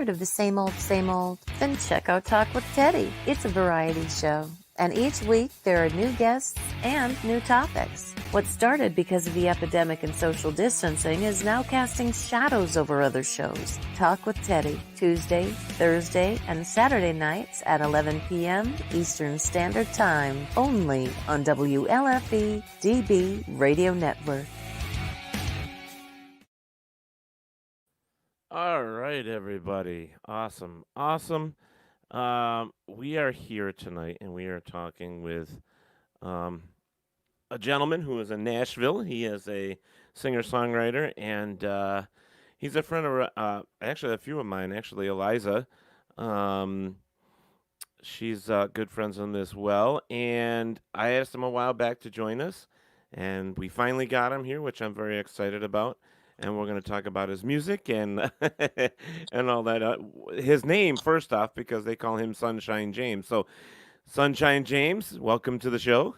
Tired of the same old, same old? Then check out Talk with Teddy. It's a variety show. And each week there are new guests and new topics. What started because of the epidemic and social distancing is now casting shadows over other shows. Talk with Teddy, Tuesday, Thursday, and Saturday nights at 11 p.m. Eastern Standard Time, only on WLFE DB Radio Network. All right, everybody. Awesome. Awesome. We are here tonight and we are talking with um, a gentleman who is in Nashville. He is a singer songwriter and he's a friend of, actually, a few of mine, actually, Eliza. Um, she's good friends with him as well. And I asked him a while back to join us, and we finally got him here, which I'm very excited about. And we're going to talk about his music and and all that. His name, first off, because they call him Sunshine James. So, Sunshine James, welcome to the show.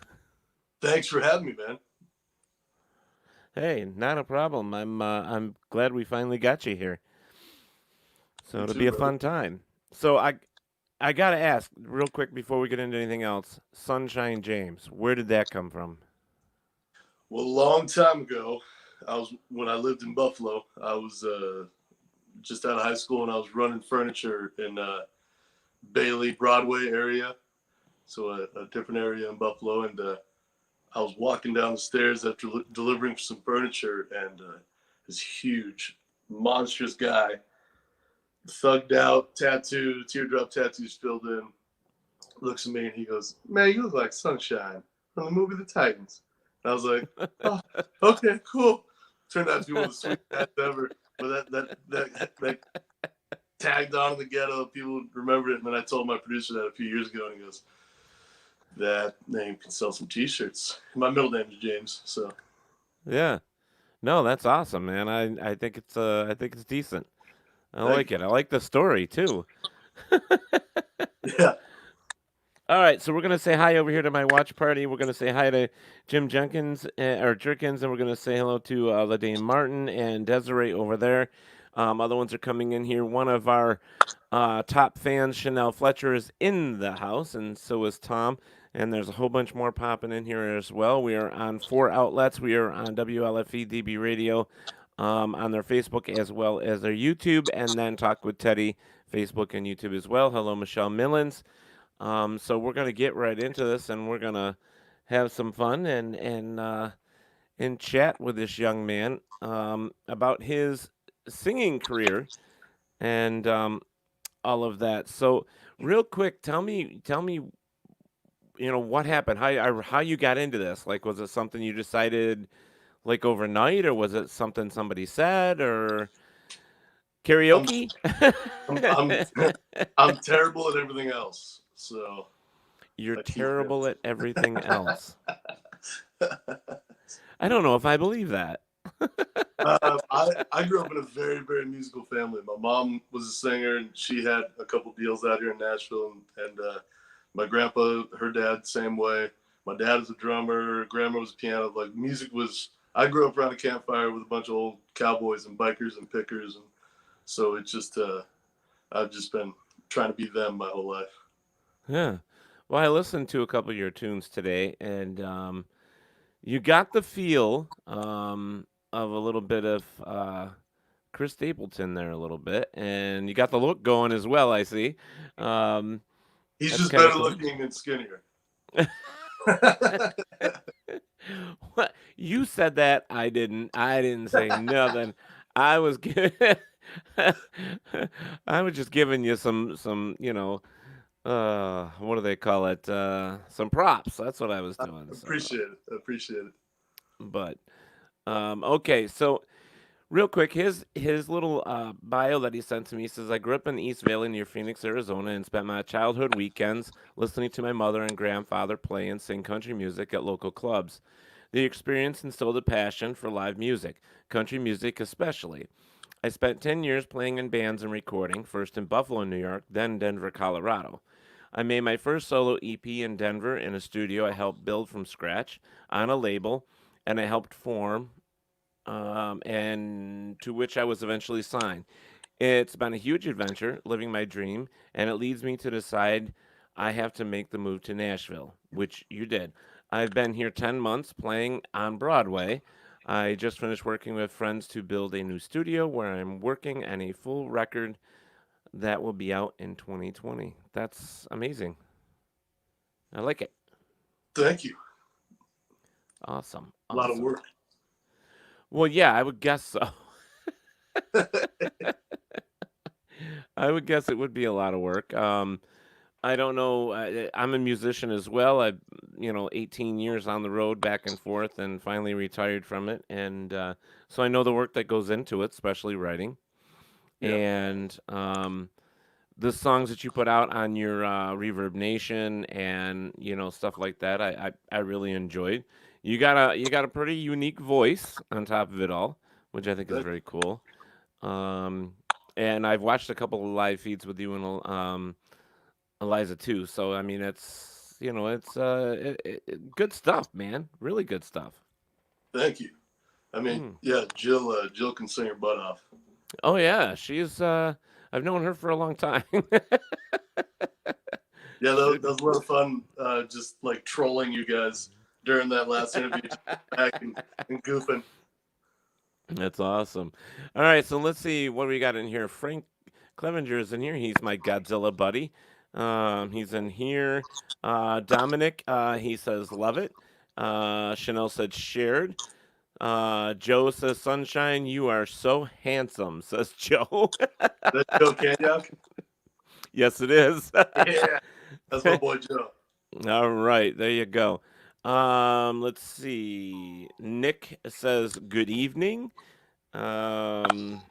Thanks for having me, man. Hey, not a problem. I'm glad we finally got you here. So Me it'll too, be a brother. fun time. So I gotta ask real quick before we get into anything else. Sunshine James, where did that come from? Well, a long time ago, when I lived in Buffalo. I was just out of high school, and I was running furniture in Bailey Broadway area, so a different area in Buffalo. And I was walking down the stairs after delivering some furniture, and this huge, monstrous guy, thugged out, tattoo, teardrop tattoos filled in, looks at me and he goes, "Man, you look like Sunshine from the movie The Titans." And I was like, "Oh, okay, cool." Turned out to be one of the sweetest guys ever. But that tagged on in the ghetto. People remembered it. And then I told my producer that a few years ago, and he goes, "That name can sell some T-shirts." My middle name is James, so Yeah. No, that's awesome, man. I think it's decent. I thank like it. I like the story too. you. Yeah, All right, so we're gonna say hi over here to my watch party. We're gonna say hi to Jim Jenkins or Jerkins, and we're gonna say hello to Ladane Martin and Desiree over there. Other ones are coming in here. One of our top fans, Chanel Fletcher, is in the house, and so is Tom. And there's a whole bunch more popping in here as well. We are on 4 outlets. We are on WLFE DB Radio, on their Facebook as well as their YouTube, and then Talk with Teddy, Facebook and YouTube as well. Hello, Michelle Millens. So we're gonna get right into this, and we're gonna have some fun and chat with this young man about his singing career and all of that. So, real quick, tell me, what happened? How you got into this? Like, was it something you decided like overnight, or was it something somebody said, or I'm karaoke? I'm I'm terrible at everything else, so You're I keep terrible at everything else. it. I don't know if I believe that. I grew up in a very, very musical family. My mom was a singer, and she had a couple deals out here in Nashville. And my grandpa, her dad, same way. My dad was a drummer. Grandma was a piano. Like, music was. I grew up around a campfire with a bunch of old cowboys and bikers and pickers, and so it's just I've just been trying to be them my whole life. Yeah. Well, I listened to a couple of your tunes today, and you got the feel of a little bit of Chris Stapleton there, a little bit, and you got the look going as well. I see. Um, He's that's just kind of better cool. looking and skinnier. What you said that I didn't. I didn't say nothing. I was giving. I was just giving you some, what do they call it? Some props. That's what I was doing. So, Appreciate it. Appreciate it. but okay. So real quick, his little bio that he sent to me says, "I grew up in the East Valley near Phoenix, Arizona, and spent my childhood weekends listening to my mother and grandfather play and sing country music at local clubs. The experience instilled a passion for live music, country music especially. I spent 10 years playing in bands and recording, first in Buffalo, New York, then Denver, Colorado. I made my first solo EP in Denver in a studio I helped build from scratch on a label, and I helped form, and to which I was eventually signed. It's been a huge adventure, living my dream, and it leads me to decide I have to make the move to Nashville, which you did. I've been here 10 months playing on Broadway. I just finished working with friends to build a new studio where I'm working on a full record that will be out in 2020. That's amazing. I like it. Thank you. Awesome. A lot of Awesome. work. Well, yeah, I would guess so. I would guess it would be a lot of work. I don't know. I'm a musician as well. 18 years on the road, back and forth, and finally retired from it. And so I know the work that goes into it, especially writing. Yeah. And the songs that you put out on your Reverb Nation and stuff like that, I really enjoyed. You got a pretty unique voice on top of it all, which I think is very cool. Um, and I've watched a couple of live feeds with you and Eliza too. So I mean, good stuff, man. Really good stuff. Thank you. I mean, Hmm. yeah, Jill can sing her butt off. Oh yeah, she's. I've known her for a long time. Yeah, that Should. was a lot of fun. Just like trolling you guys during that last interview, just back and goofing. That's awesome. All right, so let's see what we got in here. Frank Clevenger is in here. He's my Godzilla buddy. He's in here. Dominic, he says love it. Chanel said shared. Joe says sunshine, you are so handsome. Says Joe. That Joe Canyock? Yes, it is. Yeah, that's my boy Joe. All right, there you go. Let's see. Nick says good evening. Um,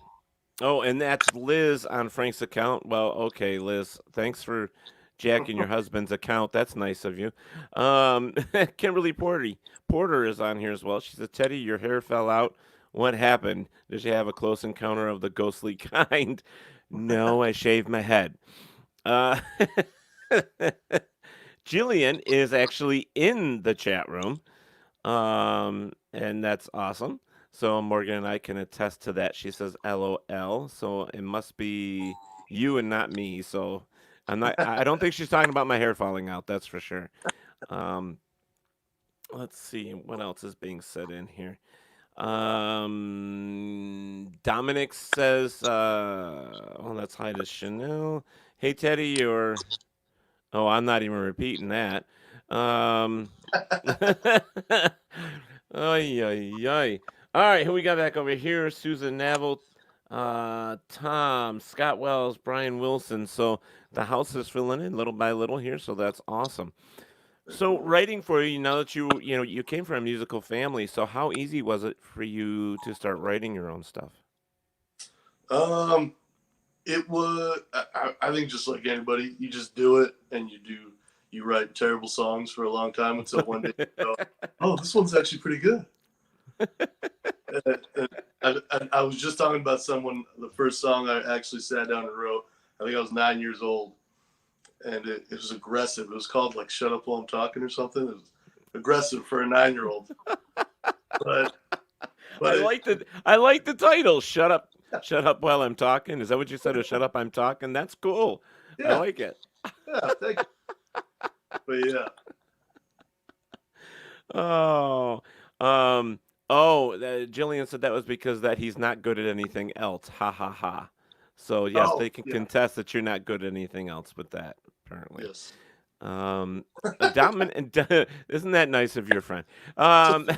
oh, and that's Liz on Frank's account. Well, okay, Liz, thanks for jacking your husband's account. That's nice of you. Um, Kimberly Porter is on here as well. She says, Teddy, your hair fell out. What happened? Did you have a close encounter of the ghostly kind? No, I shaved my head. Uh, Jillian is actually in the chat room, and that's awesome. So Morgan and I can attest to that. She says LOL, so it must be you and not me. So I'm not. I don't think she's talking about my hair falling out. That's for sure. Um, let's see what else is being said in here. Dominic says, "Oh, that's hi to Chanel. Hey Teddy, you're Oh, I'm not even repeating that. Um, Ay, ay, ay. All right, who we got back over here? Susan Navel, Tom, Scott Wells, Brian Wilson. So the house is filling in little by little here, so that's awesome. Very So cool. writing for you, now that you came from a musical family, so how easy was it for you to start writing your own stuff? Um, it was. I think just like anybody, you just do it, and you write terrible songs for a long time until one day you go, oh, this one's actually pretty good. And I was just talking about someone. The first song I actually sat down and wrote. I think I was 9 years old, and it was aggressive. It was called like "Shut Up While I'm Talking" or something. It was aggressive for a 9-year-old, but I but it, like the title. Shut up while I'm talking. Is that what you said? Or shut up, I'm talking. That's cool. I yeah, like it. yeah, thank you. But yeah, Oh, um, Jillian said that was because that he's not good at anything else. Ha ha ha. So yes, oh they can yeah, contest that you're not good at anything else but that, apparently. yes. Um, isn't that nice of your friend? Um,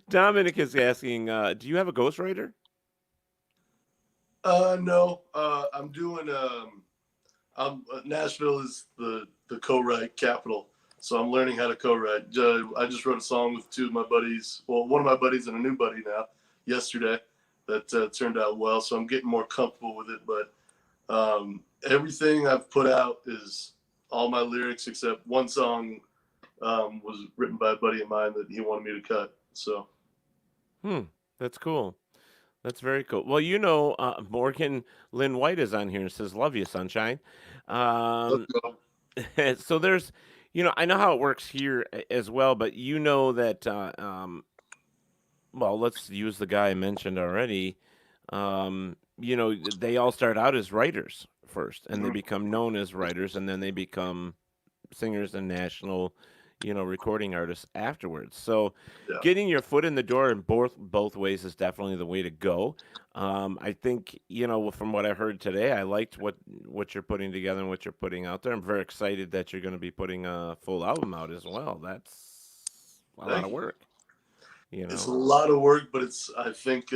Dominic is asking, do you have a ghostwriter? No, I'm doing Nashville is the co-write capital, so I'm learning how to co-write. I just wrote a song with two of my buddies. Well, one of my buddies and a new buddy now. Yesterday, that turned out well. So I'm getting more comfortable with it. But everything I've put out is all my lyrics except one song was written by a buddy of mine that he wanted me to cut. So Hmm, that's cool. That's very cool. Well, Morgan Lynn White is on here and says, "Love you, sunshine." let's Um, go. so I know how it works here as well, but you know that, well, let's use the guy I mentioned already. you know, they all start out as writers first, and they Mhm. become known as writers, and then they become singers and national, you know, recording artists afterwards. So Yeah. getting your foot in the door in both ways is definitely the way to go. I think, you know, from what I heard today, I liked what you're putting together and what you're putting out there. I'm very excited that you're going to be putting a full album out as well. That's a lot Thank of you. work, you It's a know. lot of work, but I think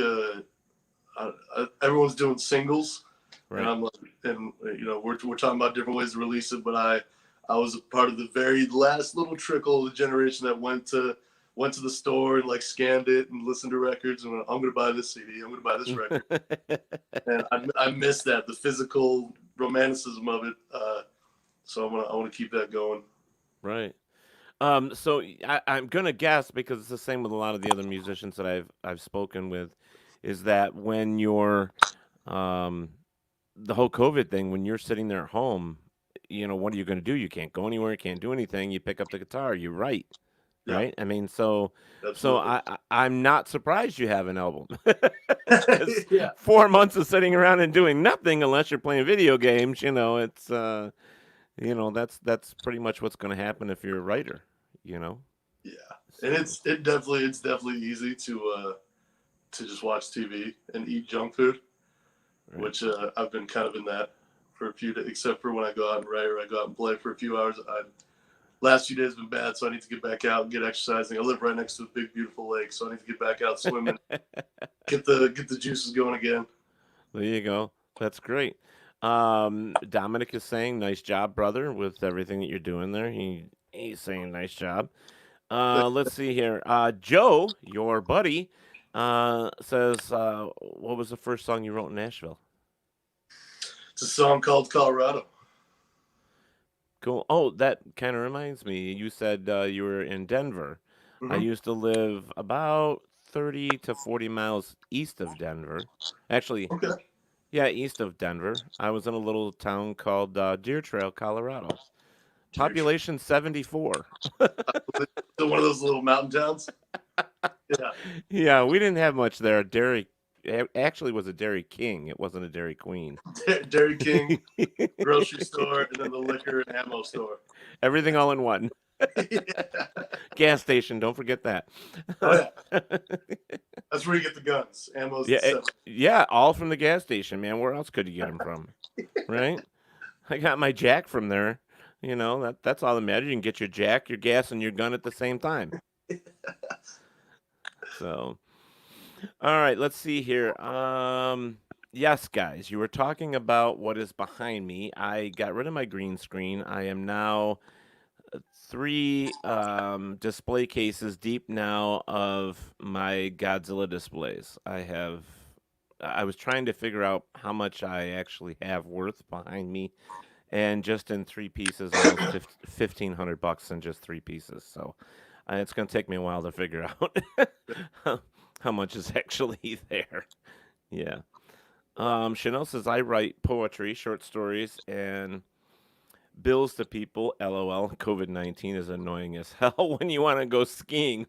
everyone's doing singles, and Right. I'm like, and we're talking about different ways to release it, but I was a part of the very last little trickle of the generation that went to the store and like scanned it and listened to records and went, I'm gonna buy this CD, I'm gonna buy this record, and I miss that, the physical romanticism of it. So I want to keep that going. Right. So I'm gonna guess because it's the same with a lot of the other musicians that I've spoken with, is that when you're um, the whole COVID thing, when you're sitting there at home, you know, what are you gonna do? You can't go anywhere, you can't do anything. You pick up the guitar, you write, Yeah, right? I mean, so absolutely. I'm not surprised you have an album because Yeah, 4 months of sitting around and doing nothing unless you're playing video games, you know, it's you know, that's pretty much what's gonna happen if you're a writer, you know. yeah, and So, it's definitely easy to just watch TV and eat junk food, right. which I've been kind of in that for a few days, except for when I go out and write or I go out and play for a few hours. Last few days have been bad, so I need to get back out and get exercising. I live right next to a big, beautiful lake, so I need to get back out swimming, get the juices going again. There you go. That's great. Dominic is saying, "Nice job, brother, with everything that you're doing there." He's saying, "Nice job." Let's see here. Joe, your buddy, says, "What was the first song you wrote in Nashville?" It's a song called Colorado. Cool. Oh, that kind of reminds me. You said you were in Denver. I Mm-hmm. used to live about 30 to 40 miles east of Denver. Actually, Okay. yeah, east of Denver. I was in a little town called Deer Trail, Colorado. Dear Tr- Population 74. So one of those little mountain towns. Yeah. Yeah, we didn't have much there. Actually was a Dairy King. It wasn't a Dairy Queen. Dairy King, grocery store, and then the liquor and ammo store. Everything all in one. Yeah. Gas station, don't forget that. Oh yeah, that's where you get the guns, ammo's Yeah, the stuff. yeah, all from the gas station, man. Where else could you get them from? Right? I got my jack from there. You know, that's all that matters. You can get your jack, your gas, and your gun at the same time. So, all right, let's see here. Yes, guys, you were talking about what is behind me. I got rid of my green screen. I am now three display cases deep now of my Godzilla displays. I was trying to figure out how much I actually have worth behind me, and just in three pieces, almost $1,500 in just three pieces. So it's going to take me a while to figure out how much is actually there. Yeah. Chanel says I write poetry, short stories, and bills to people. LOL. COVID-19 is annoying as hell when you want to go skiing.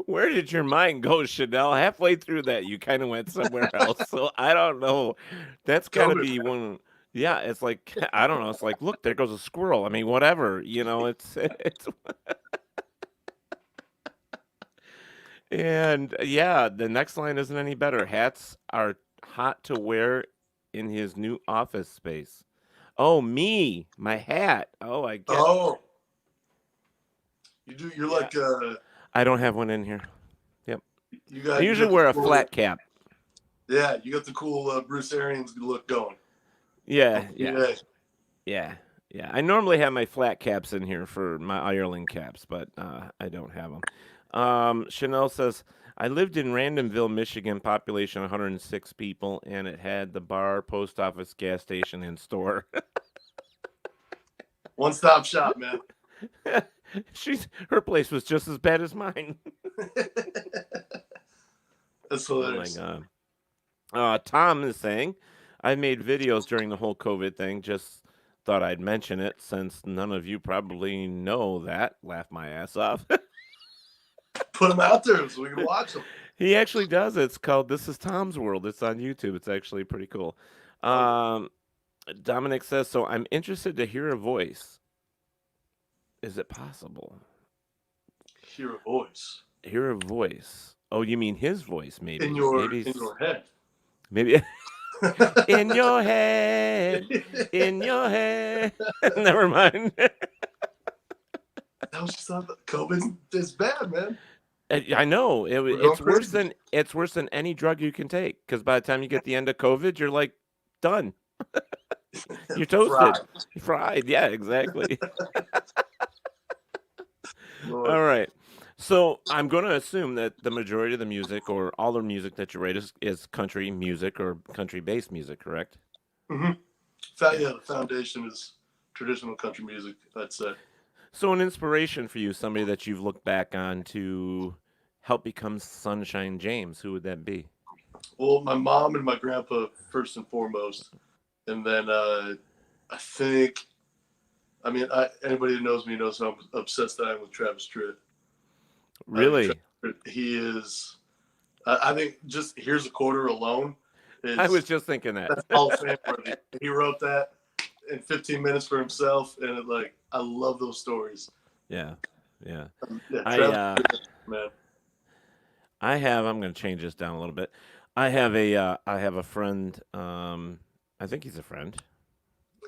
Where did your mind go, Chanel? Halfway through that, you kind of went somewhere else. So I don't know. That's got to COVID, be one. Yeah, it's like I don't know. It's like, look, there goes a squirrel. I mean, whatever. You know, it's and yeah, the next line isn't any better. Hats are hot to wear in his new office space. Oh, me, my hat. Oh, I get. oh, you do. You're Yeah, like I don't have one in here. Yep. I you usually got the wear a cool. flat cap. Yeah, you got the cool Bruce Arians look going. Yeah, yeah, Yeah, yeah, yeah. I normally have my flat caps in here for my Ireland caps, but I don't have them. Chanel says, I lived in Randomville, Michigan, population 106 people, and it had the bar, post office, gas station, and store. one stop shop, man. Her place was just as bad as mine. That's Oh my hilarious. god. Tom is saying, I made videos during the whole COVID thing. Just thought I'd mention it since none of you probably know that. Laugh my ass off. Put them out there so we can watch them. He actually does. It's called This Is Tom's World. It's on YouTube. It's actually pretty cool. Oh, Um, Dominic says, so I'm interested to hear a voice. Is it possible? hear a voice Hear a voice. Oh, you mean his voice, in maybe. your Maybe, in your head. maybe in your head, in your head. Never mind. I was just thought that COVID is bad, man. I know We're going it's worse than any drug you can take because by the time you get the end of COVID, you're like done. You're toasted. Fried. You're fried. Yeah, exactly. Lord. All right. So I'm going to assume that the majority of the music or all the music that you write is country music or country based music, correct? Mm-hmm. Yeah. Yeah, the foundation is traditional country music, I'd say. So an inspiration for you, somebody that you've looked back on to help become Sunshine James, who would that be? Well, my mom and my grandpa first and foremost, and then I think, anybody who knows me knows how obsessed I am with Travis Tritt. Really? He is. I think just Here's a Quarter alone I was is just thinking that. that's Hall of Fame worthy. He wrote that in 15 minutes for himself, and I love those stories. Yeah. Yeah. Yeah, I Travis Tritt, man. I'm going to change this down a little bit. I have a friend, I think he's a friend,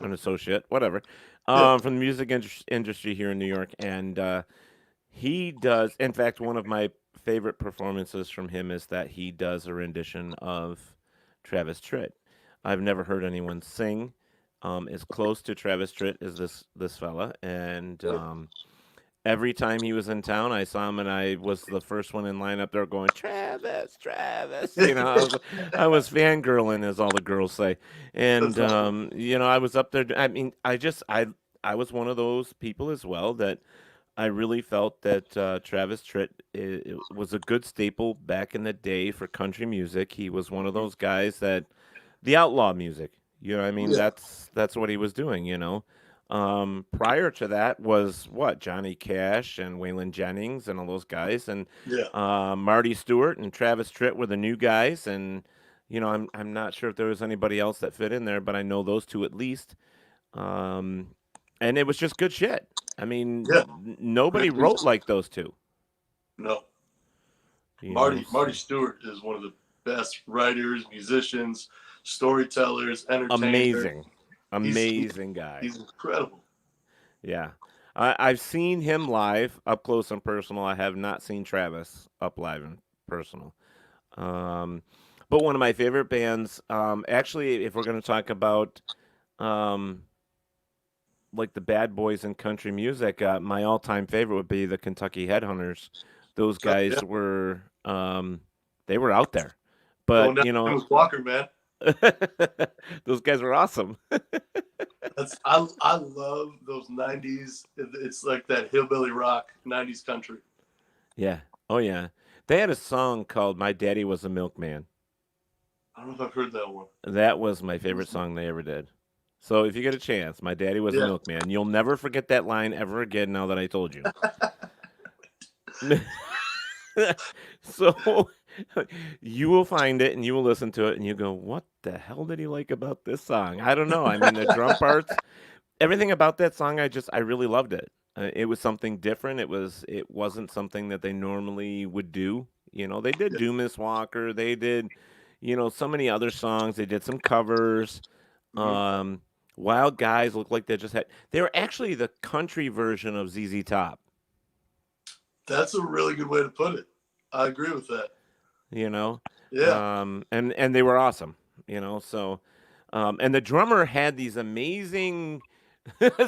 an associate, whatever, Yeah, from the music industry here in New York. And he does, in fact, one of my favorite performances from him is that he does a rendition of Travis Tritt. I've never heard anyone sing as close to Travis Tritt as this fella. And yeah. every time he was in town, I saw him, and I was the first one in line up there going, Travis, Travis. I was fangirling, as all the girls say. And, That's awesome. I was up there. I mean, I was one of those people as well that I really felt that Travis Tritt was a good staple back in the day for country music. He was one of those guys that the outlaw music. You know, what I mean, Yeah, that's what he was doing. Prior to that was what Johnny Cash and Waylon Jennings and all those guys, and yeah, Marty Stewart and Travis Tritt were the new guys. And I'm not sure if there was anybody else that fit in there, but I know those two at least. Um, and it was just good shit. I mean, yeah. nobody Good wrote music. like those two. No, Marty So Stewart is one of the best writers, musicians, storytellers, entertainers. amazing, He's amazing guy. he's incredible. Yeah. I've seen him live up close and personal. I have not seen Travis up live and personal. Um, but one of my favorite bands, actually, if we're going to talk about um, like the bad boys in country music, my all-time favorite would be the Kentucky Headhunters. Those Oh, yeah. guys were they were out there, Going but down with Walker, man. those guys were awesome. I love those '90s. It's like that hillbilly rock '90s country. Yeah. Oh yeah. They had a song called "My Daddy Was a Milkman." I don't know if I've heard that one. That was my favorite song they ever did. So if you get a chance, "My Daddy Was a Yeah, Milkman." You'll never forget that line ever again. Now that I told you. So you will find it and you will listen to it and you go, "What the hell did he like about this song?" I don't know. I mean, the drum parts, everything about that song, I really loved it. It was something different. It wasn't something that they normally would do. They did yeah. Do Miss Walker. They did, so many other songs. They did some covers. Hmm. Um, Wild Guys looked like they were actually the country version of ZZ Top. That's a really good way to put it. I agree with that. you know, Yeah. and they were awesome. So, and the drummer had these amazing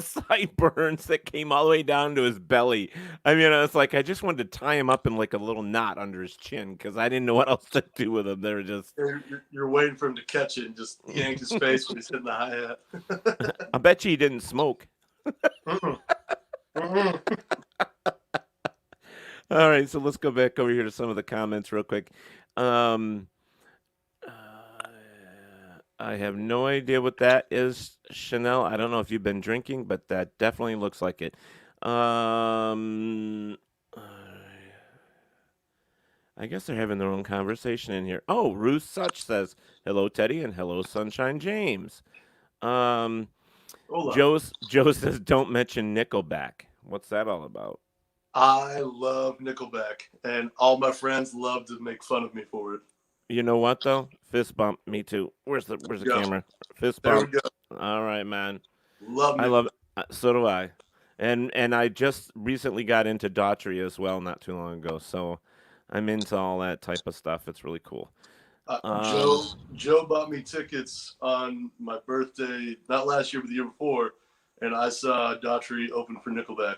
sideburns that came all the way down to his belly. I mean, it's like I just wanted to tie him up in like a little knot under his chin because I didn't know what else to do with him. They were just. You're waiting for him to catch it and just yank his face when he's hitting the hi-hat. I bet you he didn't smoke. Mm-mm. Mm-mm. All right, so let's go back over here to some of the comments real quick. Um, uh, I have no idea what that is, Chanel. I don't know if you've been drinking, but that definitely looks like it. Um, I guess they're having their own conversation in here. Oh, Ruth Such says, hello, Teddy, and hello, Sunshine James. Um, Hola. Joe says, don't mention Nickelback. What's that all about? I love Nickelback, and all my friends love to make fun of me for it. You know what though? Fist bump. Me too. Where's the Go. camera? Fist There we bump. go. All right, man. Love I Nickelback. love it. So do I. And I just recently got into Daughtry as well, not too long ago. So I'm into all that type of stuff. It's really cool. Joe bought me tickets on my birthday, not last year, but the year before, and I saw Daughtry open for Nickelback.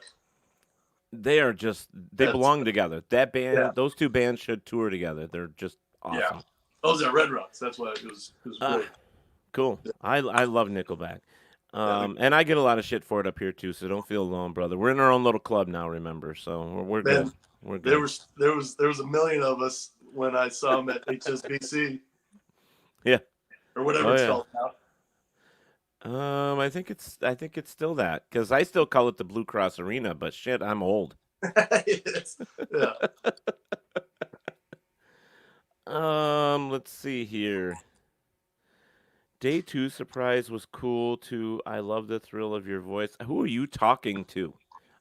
They are just they belong together. That band, Yeah. those two bands should tour together. They're just awesome. Yeah. Oh, was at Red Rocks. That's why it was great. Cool. Yeah. I love Nickelback. And I get a lot of shit for it up here too, so don't feel alone, brother. We're in our own little club now, remember? So we're good. We're good. There was a million of us when I saw them at HSBC. Yeah. Or whatever it's called now. I think it's still that, because I still call it the Blue Cross Arena, but shit, I'm old. Yes. Yeah. Let's see here. Day 2 surprise was cool too. I love the thrill of your voice. Who are you talking to?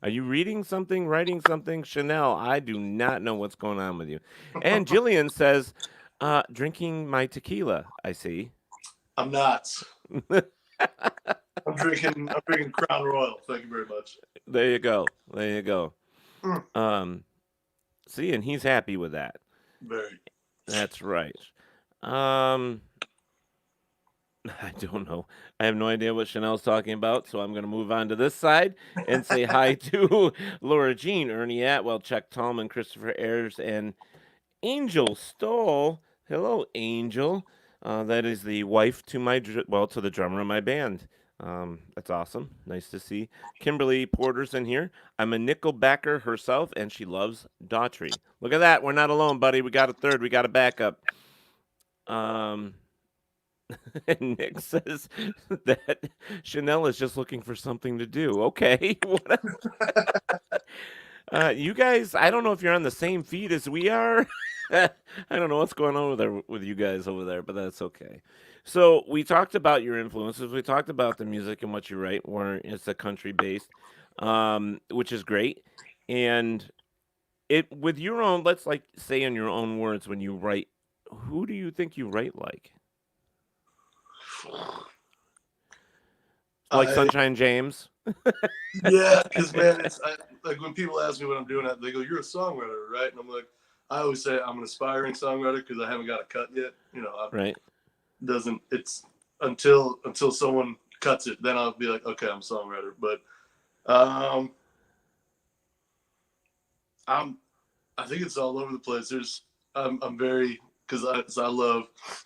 Are you reading something, writing something? Chanel, I do not know what's going on with you. And Jillian says, drinking my tequila, I see. I'm not. I'm drinking Crown Royal. Thank you very much. There you go. See, and he's happy with that. Very. That's right. I don't know. I have no idea what Chanel's talking about, so I'm going to move on to this side and say hi to Laura Jean, Ernie Atwell, Chuck Tallman, Christopher Ayers, and Angel Stoll. Hello, Angel. That is the wife to to the drummer of my band. That's awesome. Nice to see. Kimberly Porter's in here. I'm a Nickelbacker herself, and she loves Daughtry. Look at that. We're not alone, buddy. We got a third. We got a backup. Nick says that Chanel is just looking for something to do. Okay. You guys, I don't know if you're on the same feed as we are. I don't know what's going on with you guys over there, but that's okay. So we talked about your influences. We talked about the music and what you write, where it's a country based, which is great. And it with your own, let's like say in your own words, when you write, who do you think you write like? Like Sunshine James? Yeah, because man, like when people ask me what I'm doing, they go, "You're a songwriter, right?" And I'm like, I always say I'm an aspiring songwriter because I haven't got a cut yet. You know, right? It's until someone cuts it, then I'll be like, okay, I'm a songwriter. But I think it's all over the place. I'm very, because I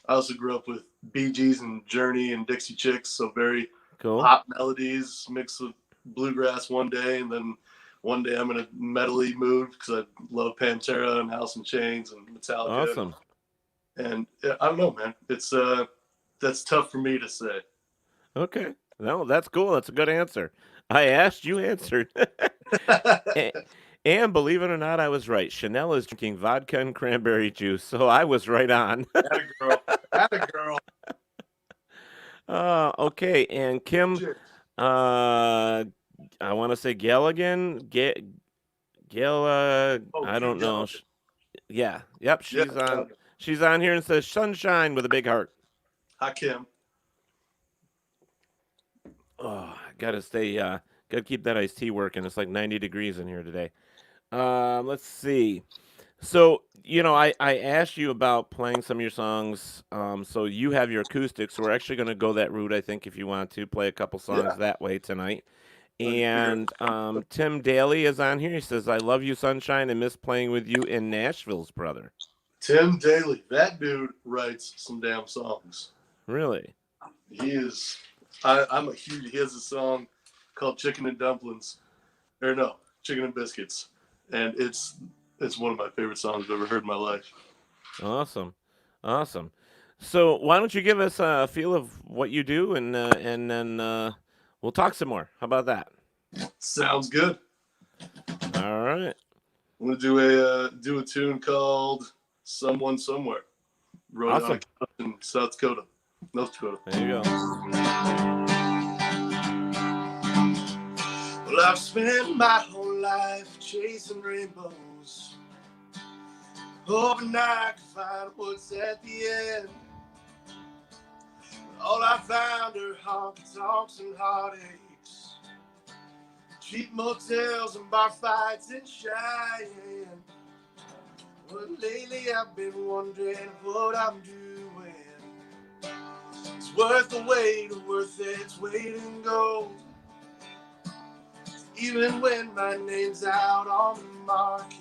also grew up with Bee Gees and Journey and Dixie Chicks, so very cool pop melodies mixed with bluegrass one day, and then one day I'm in a metal-y mood because I love Pantera and Alice in Chains and Metallica. Awesome. And I don't know, man. It's that's tough for me to say. Okay. No, that's cool. That's a good answer. I asked, you answered. And believe it or not, I was right. Chanel is drinking vodka and cranberry juice, so I was right on. Atta girl. Okay, and Kim, I want to say Gail again. Gail, I don't know. Yeah, yep, she's on. She's on here and says sunshine with a big heart. Hi, Kim. Oh, gotta keep that iced tea working. It's like 90 degrees in here today. Let's see. So, I asked you about playing some of your songs. So you have your acoustics. So we're actually going to go that route, I think, if you want to play a couple songs that way tonight. And Tim Daly is on here. He says, I love you, Sunshine, and miss playing with you in Nashville's brother. Tim Daly. That dude writes some damn songs. Really? He is. He has a song called Chicken and Dumplings. Or no, Chicken and Biscuits. And it's one of my favorite songs I've ever heard in my life. Awesome. So why don't you give us a feel of what you do, and then we'll talk some more. How about that? Sounds good. All right. I'm gonna do a tune called Someone Somewhere. Wrote Awesome. it on in South Dakota. North Dakota. There you go. Well, I've spent my whole life chasing rainbows, hoping I could find what's at the end. But all I found are honky-tonks and heartaches, cheap motels and bar fights in Cheyenne. But lately I've been wondering what I'm doing. It's worth the wait, or worth its weight in gold. Even when my name's out on the marquee,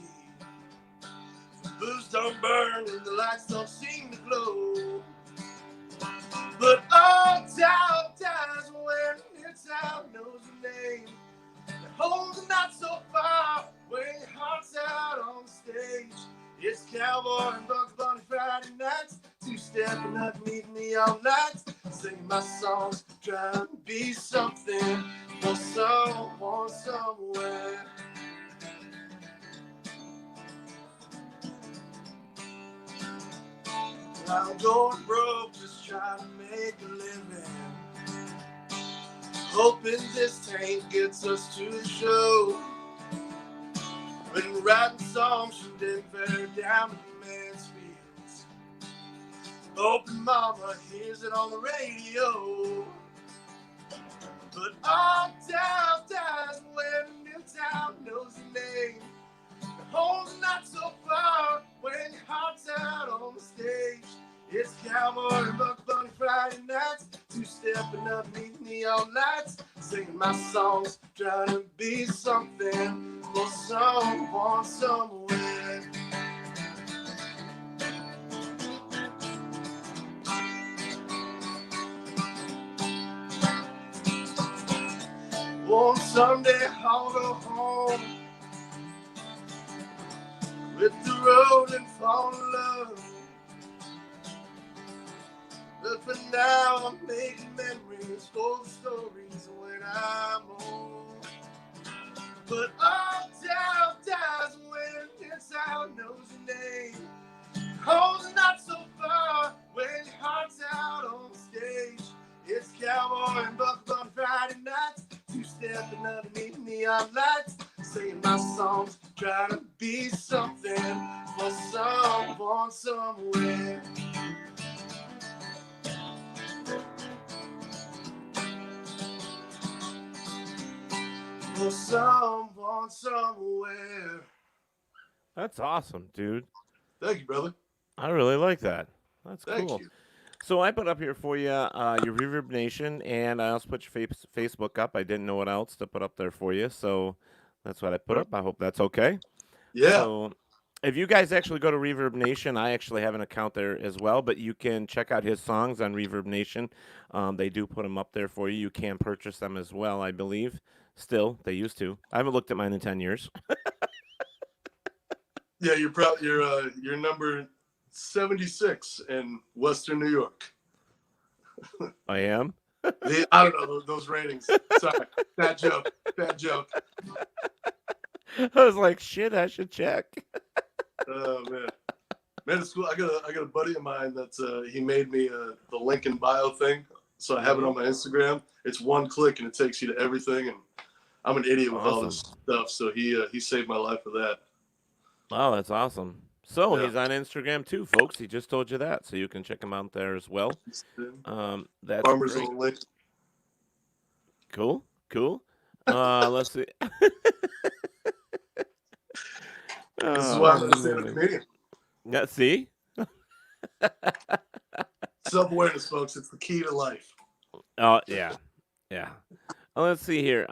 the booze don't burn and the lights don't seem to glow. But all doubt dies when your town knows your name. The home's not so far when your heart's out on the stage. It's Cowboy and Bugs Bunny Friday nights, two-stepping underneath neon lights, singing my songs, trying to be something for someone somewhere. I'm going broke, just trying to make a living, hoping this tank gets us to the show. Been writing songs from Denver down to Mansfield, hoping mama hears it on the radio. But all doubt dies when Newtown knows your name. The home's not so far when your heart's out on the stage. It's Cowboy and Bugs Bunny Friday nights, two-stepping underneath neon lights, singing my songs, trying to be something for someone somewhere. One someday I'll go home, with the road and fall in love. But for now I'm making memories for the stories when I'm old. But all doubt dies when your town knows your name. Home's not so far when your heart's out on the stage. It's Cowboy and Bugs Bunny Friday nights, two-stepping underneath neon lights, singing my songs, trying to be something for someone somewhere. For someone somewhere. That's awesome, dude. Thank you, brother. I really like that. That's Thank cool. you. So I put up here for you your Reverb Nation, and I also put your Facebook up. I didn't know what else to put up there for you, so that's what I put up. I hope that's okay. Yeah. So if you guys actually go to Reverb Nation, I actually have an account there as well, but you can check out his songs on Reverb Nation. They do put them up there for you. You can purchase them as well, I believe. Still, they used to. I haven't looked at mine in 10 years. Yeah, you're number 76 in Western New York. I am? I don't know those ratings. Sorry, bad joke. I was like, shit, I should check. Oh man, it's cool. I got a buddy of mine that's he made me the link in bio thing, so I have it on my Instagram. It's one click and it takes you to everything, and I'm an idiot with all this stuff, so he saved my life with that. Oh, that's awesome. So Yeah. he's on Instagram too, folks. He just told you that, so you can check him out there as well. That's Farmers great. Only. Cool. Let's see. This is why I'm a stand-up comedian. Yeah, see? Self-awareness, folks. It's the key to life. Oh, yeah. Let's see here.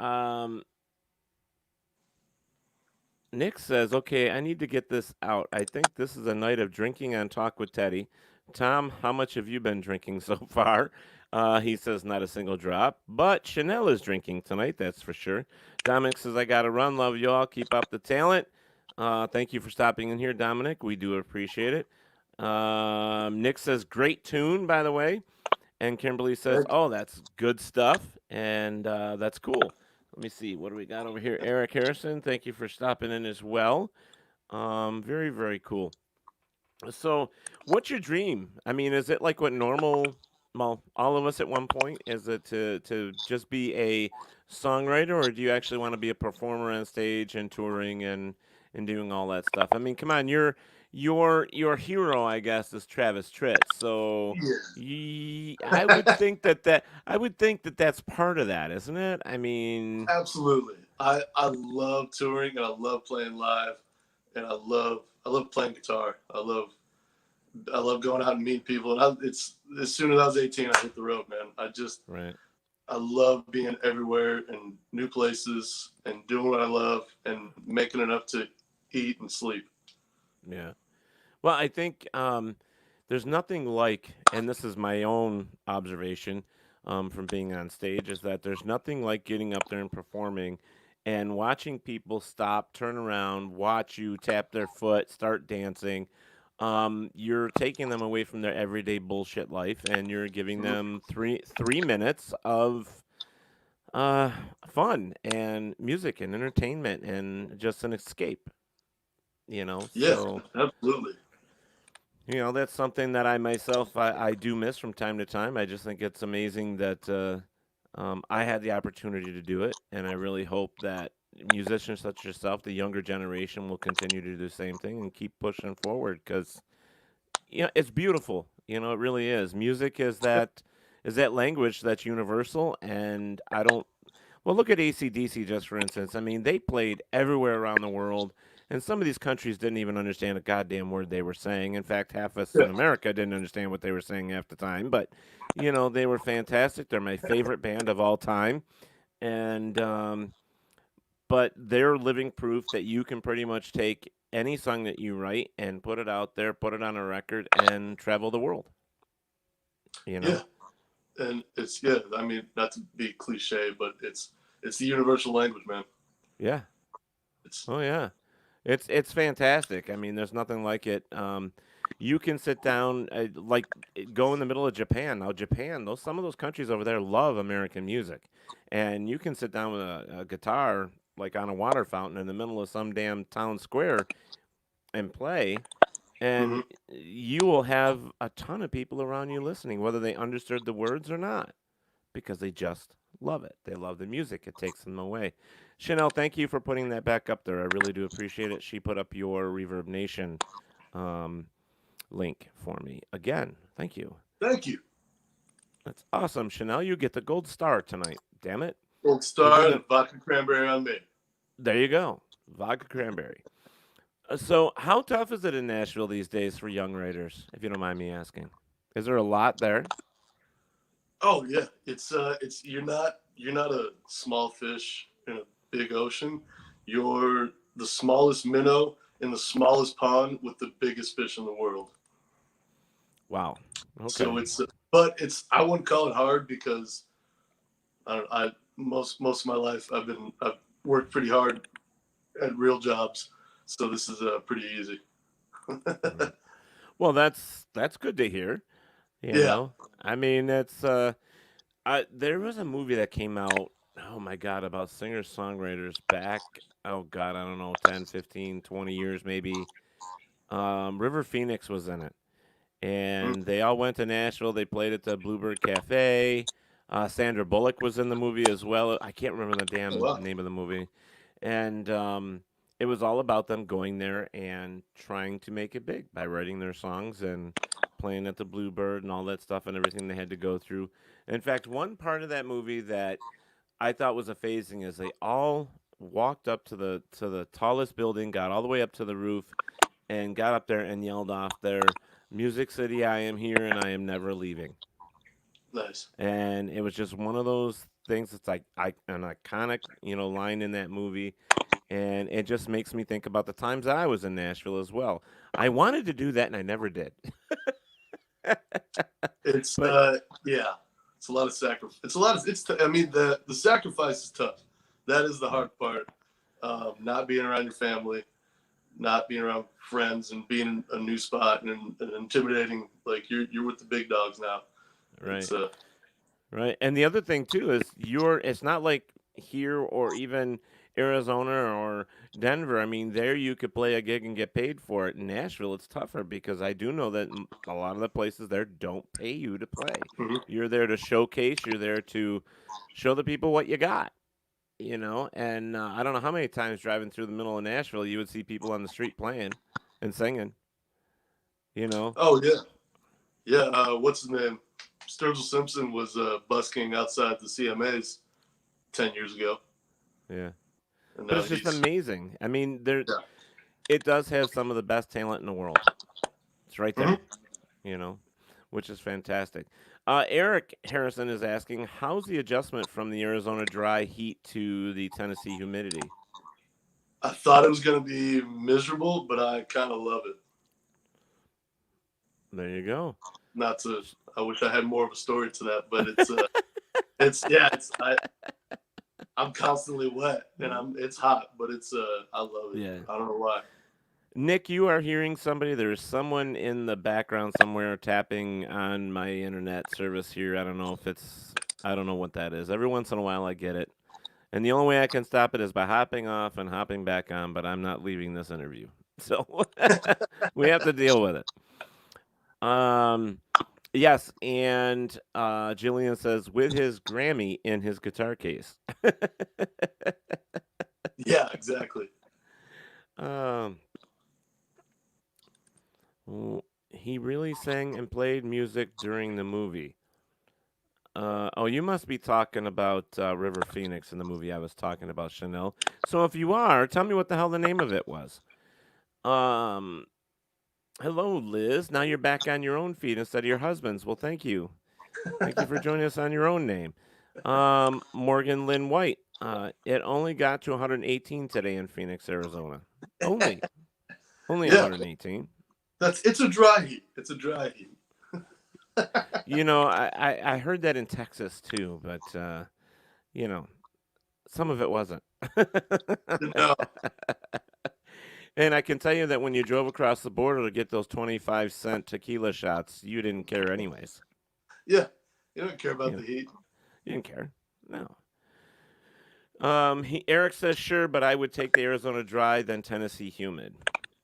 Nick says, okay, I need to get this out. I think this is a night of drinking on Talk with Teddy. Tom, how much have you been drinking so far? He says not a single drop, but Chanel is drinking tonight, that's for sure. Dominic says, I got to run. Love you all. Keep up the talent. Thank you for stopping in here, Dominic. We do appreciate it. Nick says, great tune, by the way. And Kimberly says, oh, that's good stuff. And that's cool. Let me see. What do we got over here? Eric Harrison, thank you for stopping in as well. Very, very cool. So, what's your dream? I mean, is it like what normal, well, all of us at one point, is it to just be a songwriter, or do you actually want to be a performer on stage and touring and doing all that stuff? I mean, come on, your hero, I guess, is Travis Tritt. So, I would think that that's part of that, isn't it? I mean, Absolutely. I love touring and I love playing live and I love playing guitar. I love going out and meeting people. And it's as soon as I was 18, I hit the road, man. right. I love being everywhere and new places and doing what I love and making enough to eat and sleep. Yeah. Well, I think there's nothing like, and this is my own observation from being on stage, is that there's nothing like getting up there and performing and watching people stop, turn around, watch you tap their foot, start dancing. You're taking them away from their everyday bullshit life, and you're giving them three minutes of uh, fun and music and entertainment and just an escape. Yeah, So absolutely. that's something that I myself I do miss from time to time. I just think it's amazing that I had the opportunity to do it, and I really hope that musicians such as yourself, the younger generation, will continue to do the same thing and keep pushing forward because it's beautiful. It really is. Music is that language that's universal, and I don't. Well, look at AC/DC just for instance. I mean, they played everywhere around the world, and some of these countries didn't even understand a goddamn word they were saying. In fact, half of us Yeah. in America didn't understand what they were saying half the time. But they were fantastic. They're my favorite band of all time, and but they're living proof that you can pretty much take any song that you write and put it out there, put it on a record, and travel the world. You know? Yeah. And it's yeah, I mean, not to be cliche, but it's the universal language, man. Yeah. It's Oh yeah. It's fantastic. I mean, there's nothing like it. You can sit down, go in the middle of Japan. Now, Japan, those some of those countries over there love American music, and you can sit down with a guitar like on a water fountain in the middle of some damn town square and play, and mhm. you will have a ton of people around you listening, whether they understood the words or not, because they just love it. They love the music. It takes them away. Chanel, thank you for putting that back up there. I really do appreciate it. She put up your Reverb Nation um, link for me again. Thank you. Thank you. That's awesome, Chanel. You get the gold star tonight. Damn it. Gold You'll be star the. and vodka cranberry on me. There you go. Vodka cranberry. So, how tough is it in Nashville these days for young writers, if you don't mind me asking? Is there a lot there? Oh yeah, it's you're not a small fish in a big ocean. You're the smallest minnow in the smallest pond with the biggest fish in the world. Wow. So Okay. but it's I wouldn't call it hard because I most of my life I've worked pretty hard at real jobs, so this is pretty easy. Right. Well, that's good to hear. You Yeah. know, I mean, there was a movie that came out. Oh my God, about singer songwriters back. Oh God, I don't know, 10, 15, 20 years maybe. River Phoenix was in it, Mm. and they all went to Nashville. They played at the Bluebird Cafe. Sandra Bullock was in the movie as well. I can't remember the Oh, damn wow. name of the movie, and it was all about them going there and trying to make it big by writing their songs and playing at the Bluebird and all that stuff and everything they had to go through. In fact, one part of that movie that I thought was amazing is they all walked up to the tallest building, got all the way up to the roof, and got up there and yelled off their "Music City, I am here and I am never leaving." Nice. And it was just one of those things. It's like an iconic, line in that movie, and it just makes me think about the times that I was in Nashville as well. I wanted to do that and I never did. It's But yeah, it's a lot of sacrifice. It's a lot of I mean the sacrifice is tough. That is the right, hard part. Not being around your family, not being around friends, and being in a new spot and intimidating. Like you're with the big dogs now. right. It's Right. And the other thing too is it's not like here or even Arizona or Denver, I mean, there you could play a gig and get paid for it. In Nashville, it's tougher because I do know that a lot of the places there don't pay you to play. Mhm. You're there to showcase. You're there to show the people what you got. And I don't know how many times driving through the middle of Nashville you would see people on the street playing and singing. You know, Oh yeah, yeah. What's his name? Sturgill Simpson was busking outside the CMAs 10 years ago, yeah. and But now it's just he's amazing. I mean, yeah. it does have some of the best talent in the world. It's right Mhm. there, you know, which is fantastic. Eric Harrison is asking, how's the adjustment from the Arizona dry heat to the Tennessee humidity? I thought it was gonna be miserable, but I kind of love it. There you go. Not to. I wish I had more of a story to that, but it's yeah. I'm constantly wet and it's hot, but I love it. Yeah. I don't know why. Nick, you are hearing somebody. There's someone in the background somewhere tapping on my internet service here. I don't know what that is. Every once in a while I get it. And the only way I can stop it is by hopping off and hopping back on, but I'm not leaving this interview. So we have to deal with it. Yes, and Jillian says with his Grammy in his guitar case. Yeah, exactly. um, he really sang and played music during the movie. Oh, you must be talking about River Phoenix in the movie I was talking about, Chanel. So if you are, tell me what the hell the name of it was. Um, Hello, Liz. Now you're back on your own feed instead of your husband's. Well, thank you. Thank you for joining us on your own name. Morgan Lynn White. It only got to 118 today in Phoenix, Arizona. Only Yeah, 118. it's a dry heat. It's a dry heat. I heard that in Texas too, but some of it wasn't. No, And I can tell you that when you drove across the border to get those 25-cent tequila shots, you didn't care anyways. yeah, you don't care about You, the heat. you didn't care. No. Eric says sure, but I would take the Arizona dry than Tennessee humid.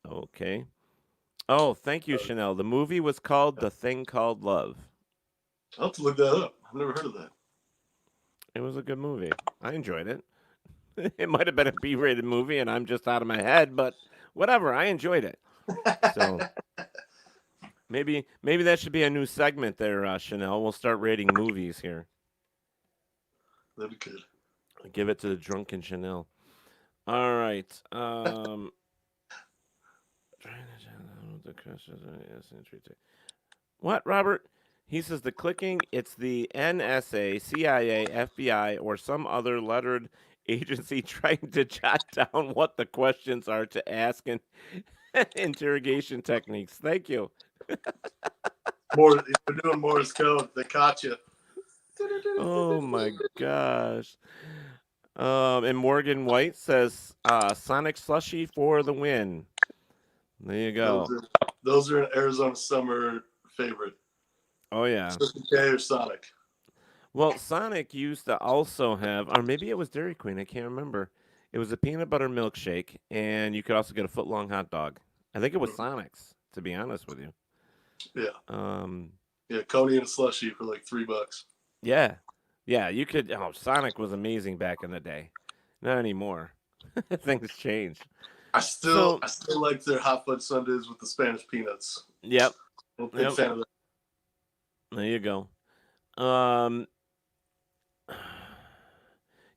Okay. Oh, thank you, Chanel. The movie was called The Thing Called Love. I'll have to look that up. I've never heard of that. It was a good movie. I enjoyed it. It might have been a B-rated movie, and I'm just out of my head, but whatever. I enjoyed it. So maybe that should be a new segment there, Chanel. We'll start rating movies here. That'd be good. Give it to the drunken Chanel. All right. What, Robert? He says the clicking, it's the NSA, CIA, FBI, or some other lettered agency trying to jot down what the questions are to ask in interrogation techniques. Thank you. More, you're doing Morse code. They caught you. Oh my gosh. And Morgan White says Sonic Slushy for the win. There you go. Those are an Arizona summer favorite. Oh yeah. Circle K or Sonic. Well, Sonic used to also have, or maybe it was Dairy Queen. I can't remember. It was a peanut butter milkshake, and you could also get a foot-long hot dog. I think it was Sonic's, to be honest with you. Yeah. Yeah, Coney and a slushie for like $3. Yeah. Yeah, you could. Oh, Sonic was amazing back in the day. Not anymore. Things changed. I still like their hot fudge sundaes with the Spanish peanuts. Yep. I'm a big fan of that. There you go.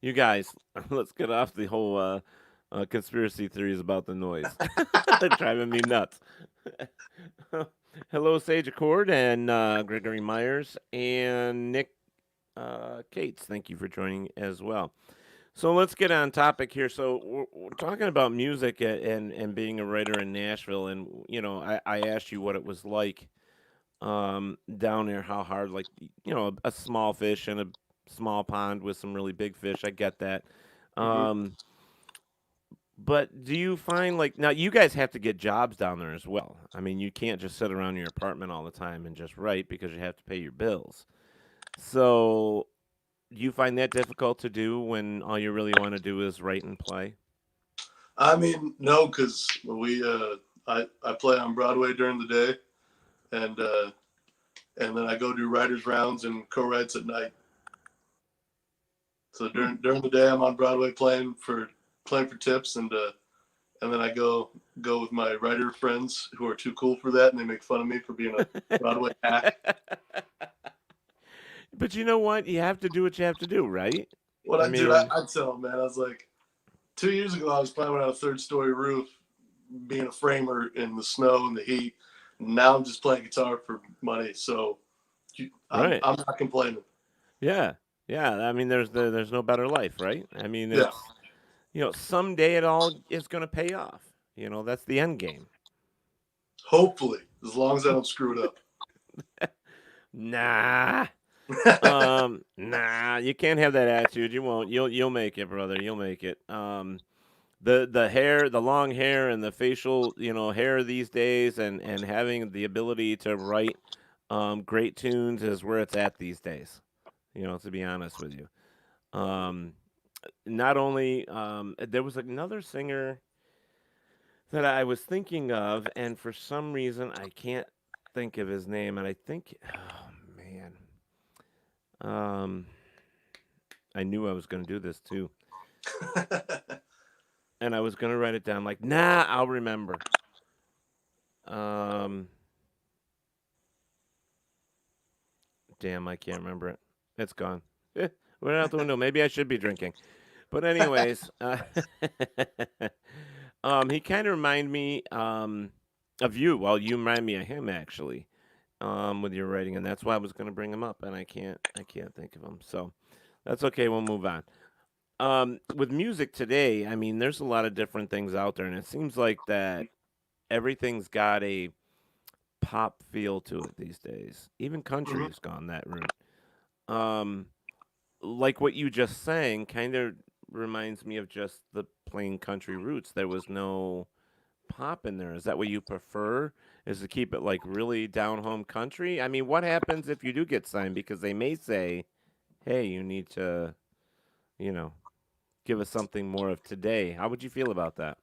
You guys, let's get off the whole conspiracy theories about the noise. They're driving me nuts. Hello, Sage Accord and Gregory Myers and Nick Cates. Thank you for joining as well. So let's get on topic here. So we're talking about music and being a writer in Nashville. And, I asked you what it was like down there, how hard, like, a small fish in a small pond with some really big fish. I get that. But do you find like now you guys have to get jobs down there as well? I mean, you can't just sit around your apartment all the time and just write because you have to pay your bills. So Do you find that difficult to do when all you really want to do is write and play? I mean, no, because I play on Broadway during the day, and then I go do writers rounds and co-writes at night. So during the day I'm on Broadway playing for tips, and then I go with my writer friends who are too cool for that, and they make fun of me for being a Broadway hack. But you know what? You have to do what you have to do, right? What I I did, mean, I tell them, man, I was like, 2 years ago I was climbing on a third-story roof, being a framer in the snow and the heat. Now I'm just playing guitar for money, so right. I'm not complaining. Yeah. Yeah. I mean, there's no better life, right? I mean, Yeah, it's, someday it all is going to pay off. That's the end game. hopefully, as long as I don't screw it up. Nah. Nah, you can't have that attitude. You won't. You'll make it, brother. You'll make it. The hair, the long hair, and the facial, hair these days, and having the ability to write, great tunes is where it's at these days. To be honest with you. Um, Not only, there was another singer that I was thinking of, and for some reason I can't think of his name, and I think, oh man. Um, I knew I was going to do this too. And I was going to write it down like, nah, I'll remember. Um, Damn, I can't remember it. It's gone. Went out the window. Maybe I should be drinking. But anyways, he kind of remind me of you. Well, you remind me of him actually, with your writing, and that's why I was going to bring him up, and I can't think of him. So that's okay. We'll move on. With music today, I mean, there's a lot of different things out there, and it seems like that everything's got a pop feel to it these days. Even country has gone that route. Um, like what you just sang, kind of reminds me of just the plain country roots. There was no pop in there. Is that what you prefer? Is to keep it like really down home country? I mean, what happens if you do get signed? Because they may say, "Hey, you need to, you know, give us something more of today." How would you feel about that?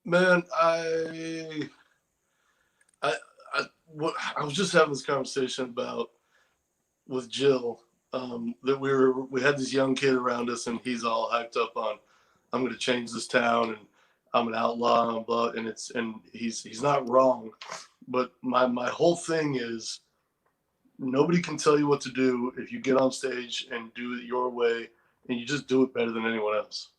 Man, I, I was just having this conversation about with Jill, that we had this young kid around us, and he's all hyped up on, I'm going to change this town, and I'm an outlaw, and blah, and he's not wrong, but my whole thing is nobody can tell you what to do if you get on stage and do it your way, and you just do it better than anyone else.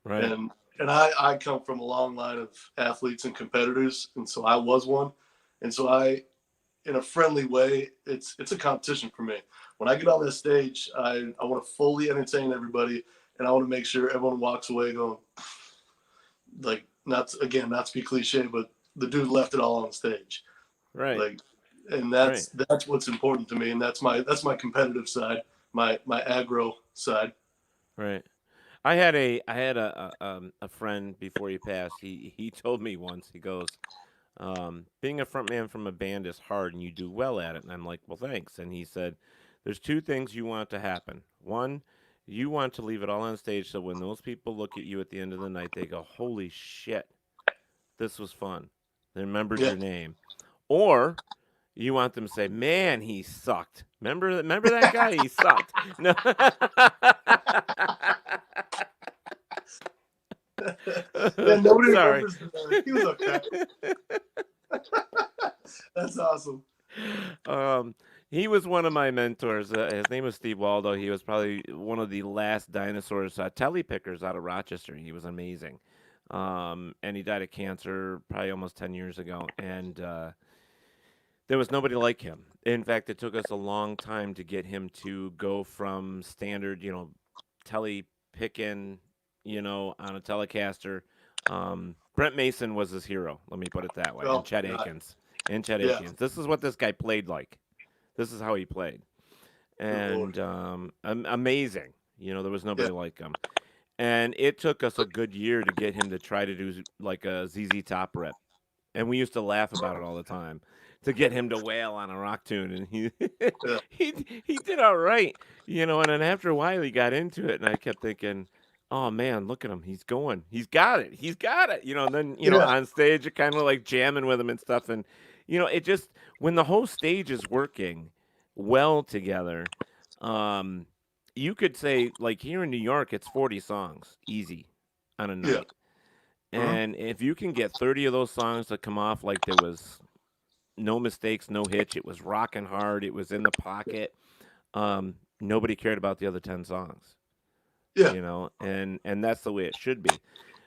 Right. And I come from a long line of athletes and competitors, and so I was one, and so in a friendly way, it's a competition for me. When I get on that stage, I want to fully entertain everybody, and I want to make sure everyone walks away going, like, not to be cliche, but the dude left it all on stage. Right. Like, and Right. that's what's important to me, and that's my competitive side, my aggro side. Right. I had a friend before he passed. He told me once. He goes, being a front man from a band is hard, and you do well at it. And I'm like, well, thanks. And he said, there's two things you want to happen. One, you want to leave it all on stage, so when those people look at you at the end of the night, they go, holy shit, this was fun. They remembered Yeah, your name. Or you want them to say, "Man, he sucked." Remember that guy? He sucked. No. man, nobody Sorry. remembers the he was okay. That's awesome. Um, he was one of my mentors. His name was Steve Waldo. He was probably one of the last dinosaurs, telly pickers out of Rochester. He was amazing. And he died of cancer probably almost 10 years ago. And there was nobody like him. In fact, it took us a long time to get him to go from standard, telly picking, on a Telecaster. Brent Mason was his hero. Let me put it that way. And Oh Chet God, Akins. And Chet yeah, Akins. This is what this guy played like. This is how he played. good lord, And amazing. There was yeah, nobody like him. And it took us a good year to get him to try to do like a ZZ Top rep. and we used to laugh about it all the time to get him to wail on a rock tune, and he Yeah. he did all right, you know. And then after a while, he got into it, and I kept thinking, "Oh man, look at him, he's got it, you know." And then Yeah. on stage, you're kind of like jamming with him and stuff, and it just when the whole stage is working well together, um, you could say like here in New York, it's 40 songs easy on a Yeah. night. And if you can get 30 of those songs to come off like there was no mistakes, no hitch, it was rocking hard, it was in the pocket, nobody cared about the other 10 songs, Yeah. and that's the way it should be.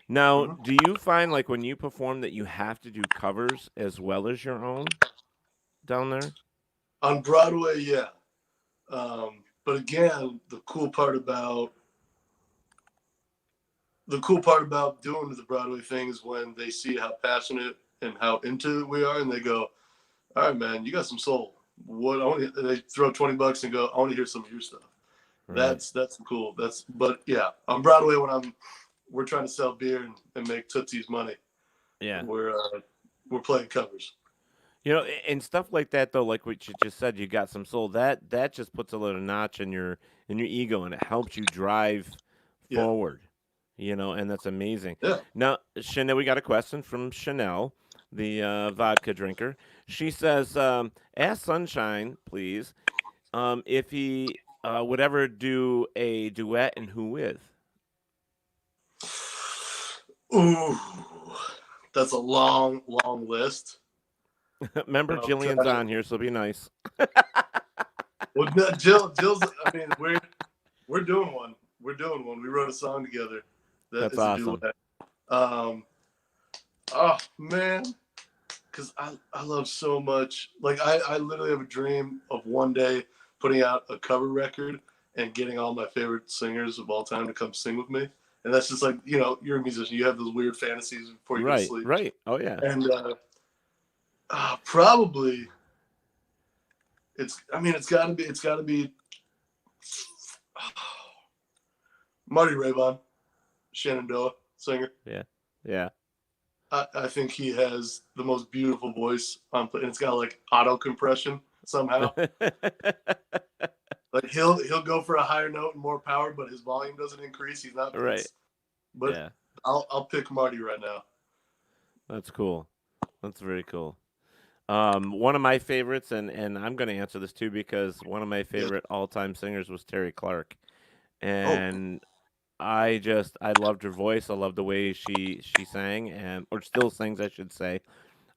Now, Mhm. do you find like when you perform that you have to do covers as well as your own down there? On Broadway, yeah. But again, the cool part about doing the Broadway thing is when they see how passionate and how into it we are, and they go, "All right, man, you got some soul. What I want to," they throw $20 and go, "I want to hear some of your stuff." Right. That's cool. But yeah, on Broadway when we're trying to sell beer and make Tootsie's money. Yeah. We're playing covers. And stuff like that though, like what you just said, you got some soul. That just puts a little notch in your ego, and it helps you drive Yeah. forward. And that's amazing. Yeah. Now, Chanel, we got a question from Chanel, the vodka drinker. She says, "Ask Sunshine, please, if he would ever do a duet, and who with." Ooh, that's a long, long list. Remember, Jillian's on here, so be nice. Well, no, Jill's. I mean, we're doing one. We're doing one. We wrote a song together. That's awesome. Oh man, because I love so much. Like I literally have a dream of one day putting out a cover record and getting all my favorite singers of all time to come sing with me. And that's just like, you're a musician. You have those weird fantasies before you go to Right, sleep. right. Oh yeah. And probably it's got to be Marty Raybon, Shenandoah singer. Yeah, yeah. I think he has the most beautiful voice and it's got like auto compression somehow. Like he'll go for a higher note and more power, but his volume doesn't increase. He's not Right. But yeah. I'll pick Marty right now. That's cool. That's very cool. One of my favorites, and I'm going to answer this too because one of my favorite all-time singers was Terry Clark, and I loved her voice. I loved the way she sang, or still sings, I should say.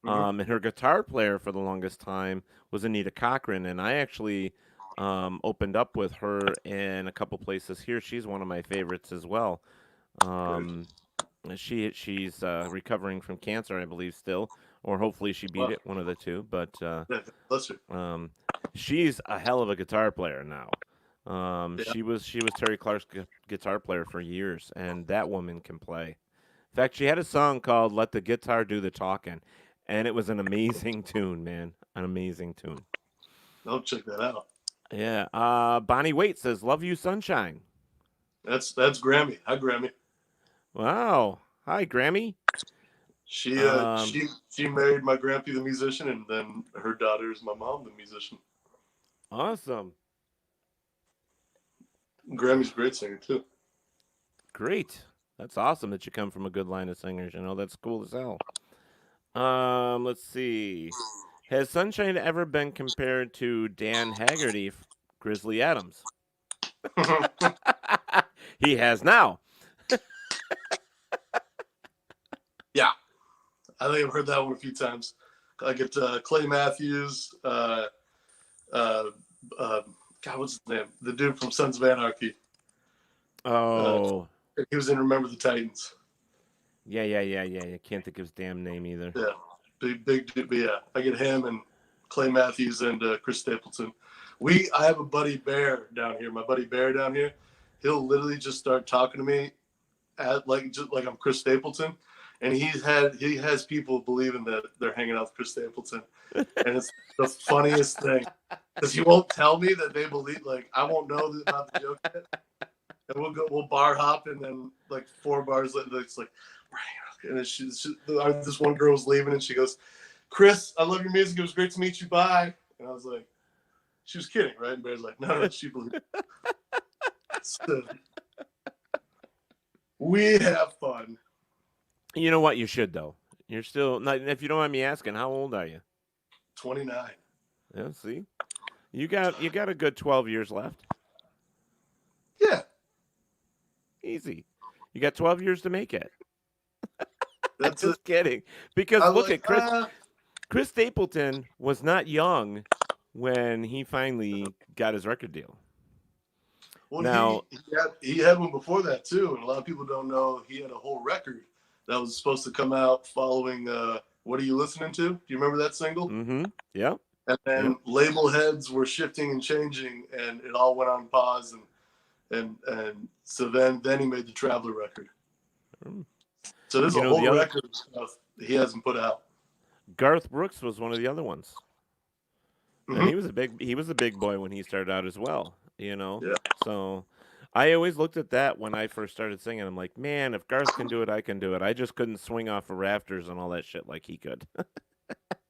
And her guitar player for the longest time was Anita Cochran, and I actually opened up with her in a couple places here. She's one of my favorites as well. She's recovering from cancer, I believe, still, or hopefully she beat it, one of the two. But she's a hell of a guitar player now. She was Terry Clark's guitar player for years, and that woman can play. In fact, she had a song called "Let the Guitar Do the Talking," and it was an amazing tune, man, an amazing tune. I'll check that out. Yeah. Bonnie Waite says, "Love you, Sunshine." That's Grammy. Hi, Grammy. Wow. Hi, Grammy. She married my grandpa, the musician, and then her daughter is my mom, the musician. Awesome. Grammy's a great singer too. Great. That's awesome that you come from a good line of singers. That's cool as hell. Let's see. Has Sunshine ever been compared to Dan Haggerty, Grizzly Adams? He has now. Yeah, I think I've heard that one a few times. I get Clay Matthews. God, what's his name? The dude from Sons of Anarchy. Oh. He was in Remember the Titans. Yeah. I can't think of his damn name either. Yeah, big dude. But yeah, I get him and Clay Matthews and Chris Stapleton. I have a buddy Bear down here. My buddy Bear down here, he'll literally just start talking to me just like I'm Chris Stapleton. And he has people believing that they're hanging out with Chris Stapleton. And it's the funniest thing. Because he won't tell me that they believe, like, I won't know about the joke yet. And we'll bar hop, and then, like, 4 bars later, it's like, we're hanging out with And this one girl was leaving, and she goes, "Chris, I love your music. It was great to meet you. Bye." And I was like, she was kidding, right? And Bear's like, no, she believed it. So, we have fun. You know what? You should, though. You're still not, if you don't mind me asking, how old are you? 29. Yeah, see? You got a good 12 years left. Yeah. Easy. You got 12 years to make it. That's Just kidding. Because look at Chris. uh, Chris Stapleton was not young when he finally got his record deal. Well, now, he had one before that too, and a lot of people don't know he had a whole record that was supposed to come out following "What Are You Listening To?" Do you remember that single? Mm-hmm. Yeah. And then label heads were shifting and changing, and it all went on pause, and so then he made the Traveler record. So there's a whole record of stuff he hasn't put out. Garth Brooks was one of the other ones. Mm-hmm. And he was a big boy when he started out as well, you know. Yeah. So I always looked at that when I first started singing. I'm like, man, if Garth can do it, I can do it. I just couldn't swing off of rafters and all that shit like he could.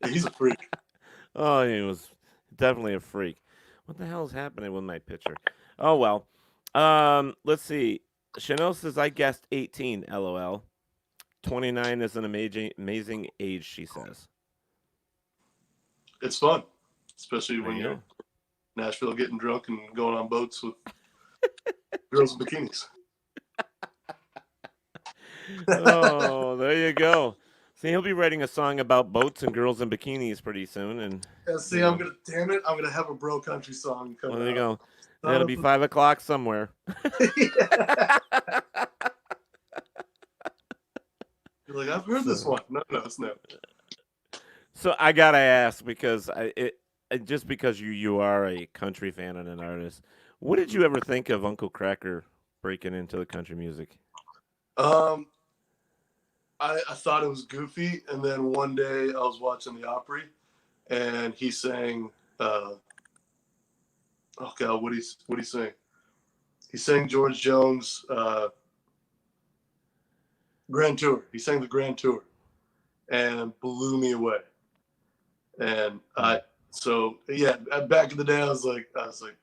He's a freak. Oh, he was definitely a freak. What the hell is happening with my picture? Oh well. Let's see. Chanel says I guessed 18. LOL. 29 is an amazing age, she says. It's fun, especially when you're in Nashville getting drunk and going on boats with girls in bikinis. Oh, there you go. See, he'll be writing a song about boats and girls in bikinis pretty soon. And yeah, see, I'm gonna have a bro country song coming. Well, there you go. That'll be 5 o'clock somewhere. You're like, I've heard this one. No, it's not. So I gotta ask, because just because you are a country fan and an artist, what did you ever think of Uncle Kracker breaking into the country music? I thought it was goofy, and then one day I was watching the Opry, and he sang, oh God, what he sang? He sang George Jones' Grand Tour. He sang the Grand Tour, and blew me away. And so yeah, back in the day, I was like,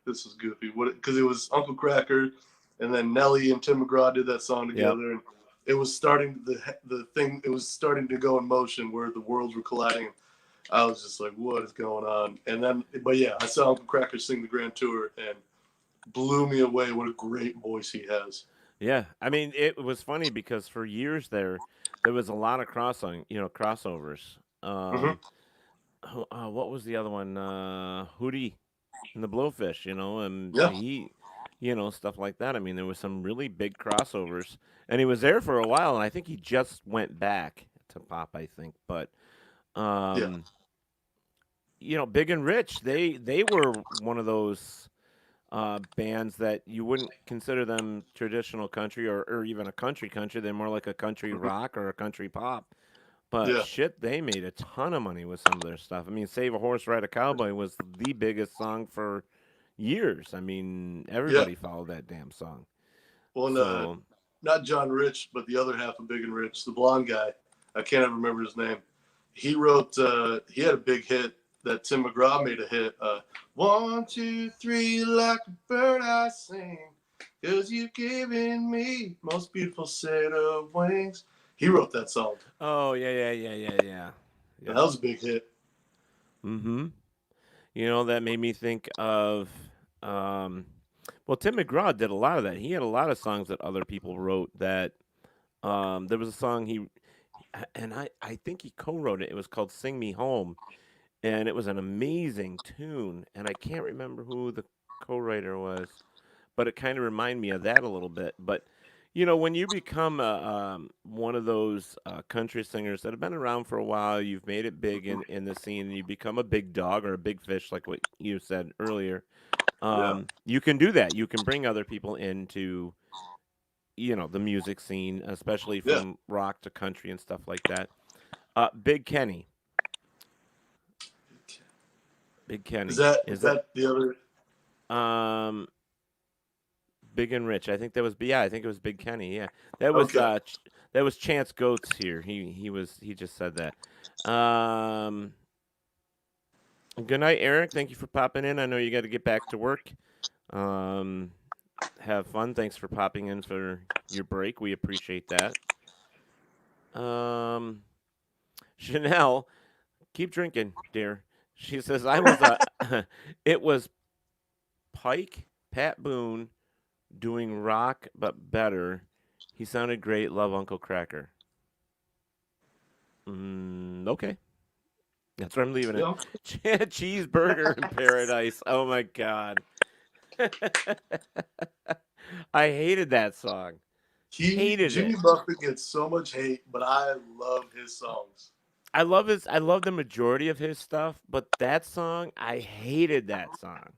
this is goofy. What? Because it was Uncle Kracker, and then Nelly and Tim McGraw did that song together, and it was starting the thing. It was starting to go in motion where the worlds were colliding. I was just like, what is going on? And then, but yeah, I saw Uncle Kracker sing the Grand Tour, and blew me away. What a great voice he has. Yeah, I mean, it was funny because for years there was a lot of crossovers. What was the other one? Hootie and the Blowfish, and he, stuff like that. I mean, there was some really big crossovers, and he was there for a while, and I think he just went back to pop, I think. But, Big and Rich, they were one of those bands that you wouldn't consider them traditional country or even a country. They're more like a country rock or a country pop. But shit, they made a ton of money with some of their stuff. I mean, Save a Horse, Ride a Cowboy was the biggest song for years. I mean, everybody followed that damn song. Well, no, not John Rich, but the other half of Big and Rich, the blonde guy. I can't ever remember his name. He wrote, he had a big hit that Tim McGraw made a hit. 1, 2, 3, like a bird I sing, 'cause you've given me most beautiful set of wings. He wrote that song. Oh, yeah. That was a big hit. Mm-hmm. That made me think of, Tim McGraw did a lot of that. He had a lot of songs that other people wrote that, there was a song I think he co-wrote it. It was called Sing Me Home, and it was an amazing tune, and I can't remember who the co-writer was, but it kind of reminded me of that a little bit. But when you become one of those country singers that have been around for a while, you've made it big in the scene, and you become a big dog or a big fish, like what you said earlier. You can do that. You can bring other people into, the music scene, especially from rock to country and stuff like that. Big Kenny. Big Kenny. Is that the other? Big and Rich. I think that was. Yeah, I think it was Big Kenny. Yeah, that was. That was Chance Goats here. He just said that. Um, Good night, Eric. Thank you for popping in. I know you got to get back to work. Um, have fun. Thanks for popping in for your break. We appreciate that. Um, Chanel, keep drinking, dear. She says I was it was Pat Boone doing rock but better. He sounded great. Love Uncle Cracker. Okay. That's where I'm leaving it. Yeah. Cheeseburger in paradise. Oh my god. I hated that song. Hated Jimmy it. Buffett gets so much hate, but I love his songs. I love the majority of his stuff, but that song, I hated that song.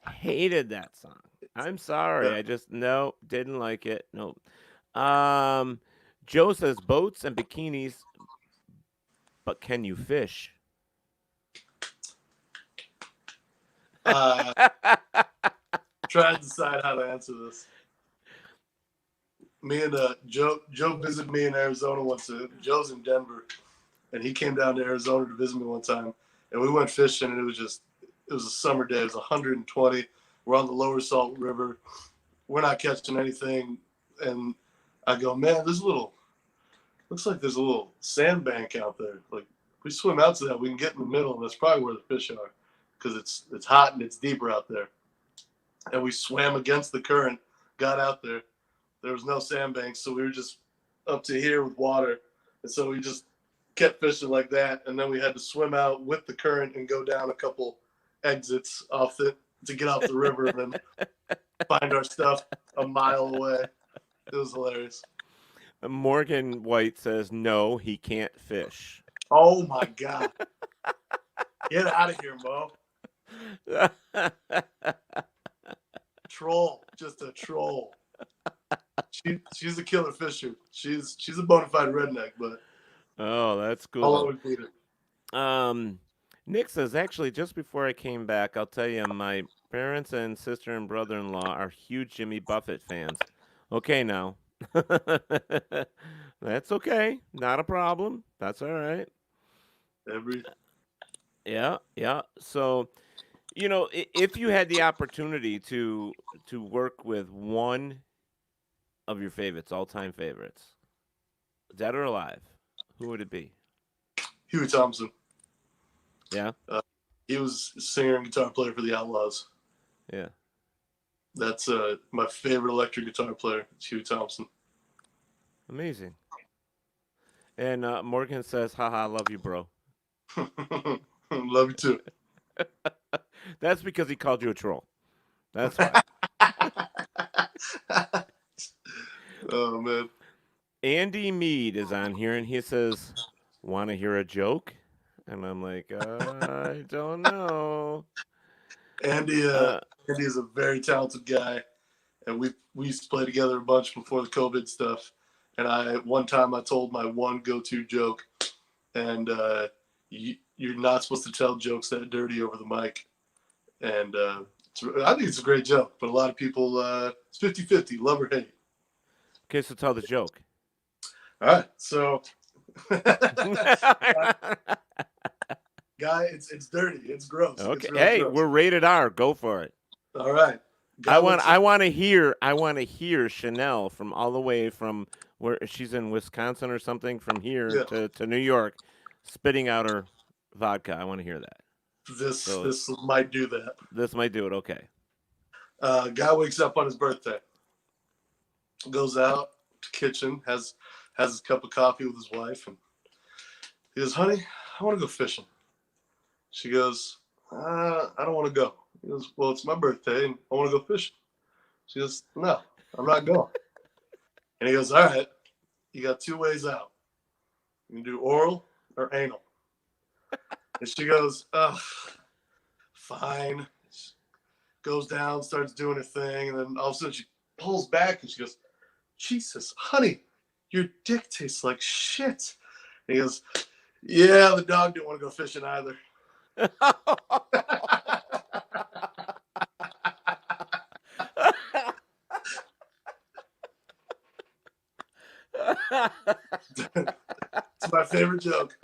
Hated that song. I'm sorry. Yeah. I just no, didn't like it. No. Um Joe says boats and bikinis, but can you fish? Trying to decide how to answer this. Me and Joe visited me in Arizona once. Joe's in Denver, and he came down to Arizona to visit me one time, and we went fishing, and it was a summer day. It was 120. We're on the Lower Salt River. We're not catching anything, and I go, man, looks like there's a little sandbank out there. Like, if we swim out to that, we can get in the middle, and that's probably where the fish are, because it's hot and it's deeper out there. And we swam against the current, got out there. There was no sandbanks, so we were just up to here with water. And so we just kept fishing like that. And then we had to swim out with the current and go down a couple exits to get off the river and then find our stuff a mile away. It was hilarious. Morgan White says no, he can't fish. Oh my God. Get out of here, Mo. Troll. Just a troll. She's a killer fisher. She's a bona fide redneck, but oh, that's cool. I'll always beat her. Nick says actually just before I came back, I'll tell you my parents and sister and brother-in-law are huge Jimmy Buffett fans. Okay, now. That's okay. Not a problem. That's all right. Yeah. So, if you had the opportunity to work with one of your favorites, all-time favorites, dead or alive, who would it be? Huey Thompson. Yeah. He was a singer and guitar player for the Outlaws. Yeah. That's my favorite electric guitar player. It's Huey Thompson. Amazing. And Morgan says, haha, love you, bro. Love you too. That's because he called you a troll. That's why. Oh, man. Andy Mead is on here, and he says, want to hear a joke? And I'm like, I don't know. Andy is a very talented guy, and we used to play together a bunch before the COVID stuff. And one time I told my one go-to joke, and you're not supposed to tell jokes that dirty over the mic. And I think it's a great joke, but a lot of people, it's 50-50, love or hate. Okay, so tell the joke. All right, so guy, it's dirty, it's gross. Okay, it's really hey, gross. we're rated R. Go for it. All right. I want to hear Chanel from all the way from where she's in Wisconsin or something from here to New York, spitting out her vodka. I want to hear that. This might do that. This might do it. Okay. Guy wakes up on his birthday, goes out to the kitchen, has his cup of coffee with his wife, and he goes, honey, I want to go fishing. She goes, I don't want to go. He goes, well, it's my birthday, and I want to go fishing. She goes, no, I'm not going. And he goes, all right, you got two ways out. You can do oral or anal. And she goes, fine. She goes down, starts doing her thing, and then all of a sudden she pulls back and she goes, Jesus, honey, your dick tastes like shit. And he goes, yeah, the dog didn't want to go fishing either. my favorite joke.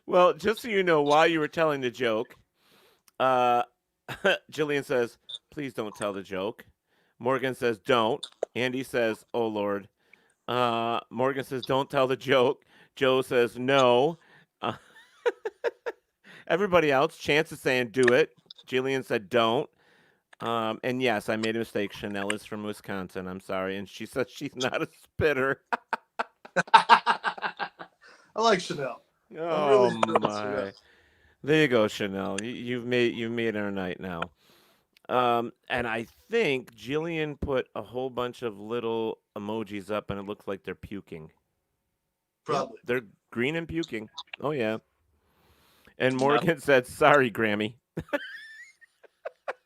Well, just so you know, while you were telling the joke, uh, Jillian says, "Please don't tell the joke." Morgan says, "Don't." Andy says, "Oh Lord." Morgan says, "Don't tell the joke." Joe says, "No." Uh, everybody else, Chance is saying, "Do it." Jillian said, "Don't." And yes, I made a mistake. Chanel is from Wisconsin. I'm sorry, and she says she's not a spitter. I like Chanel. I'm Oh really into Chanel. my! There you go, Chanel. You've made our night now. And I think Jillian put a whole bunch of little emojis up, and it looks like they're puking. Yep, Probably. they're green and puking. Oh yeah. And Yep. Morgan said, "Sorry, Grammy."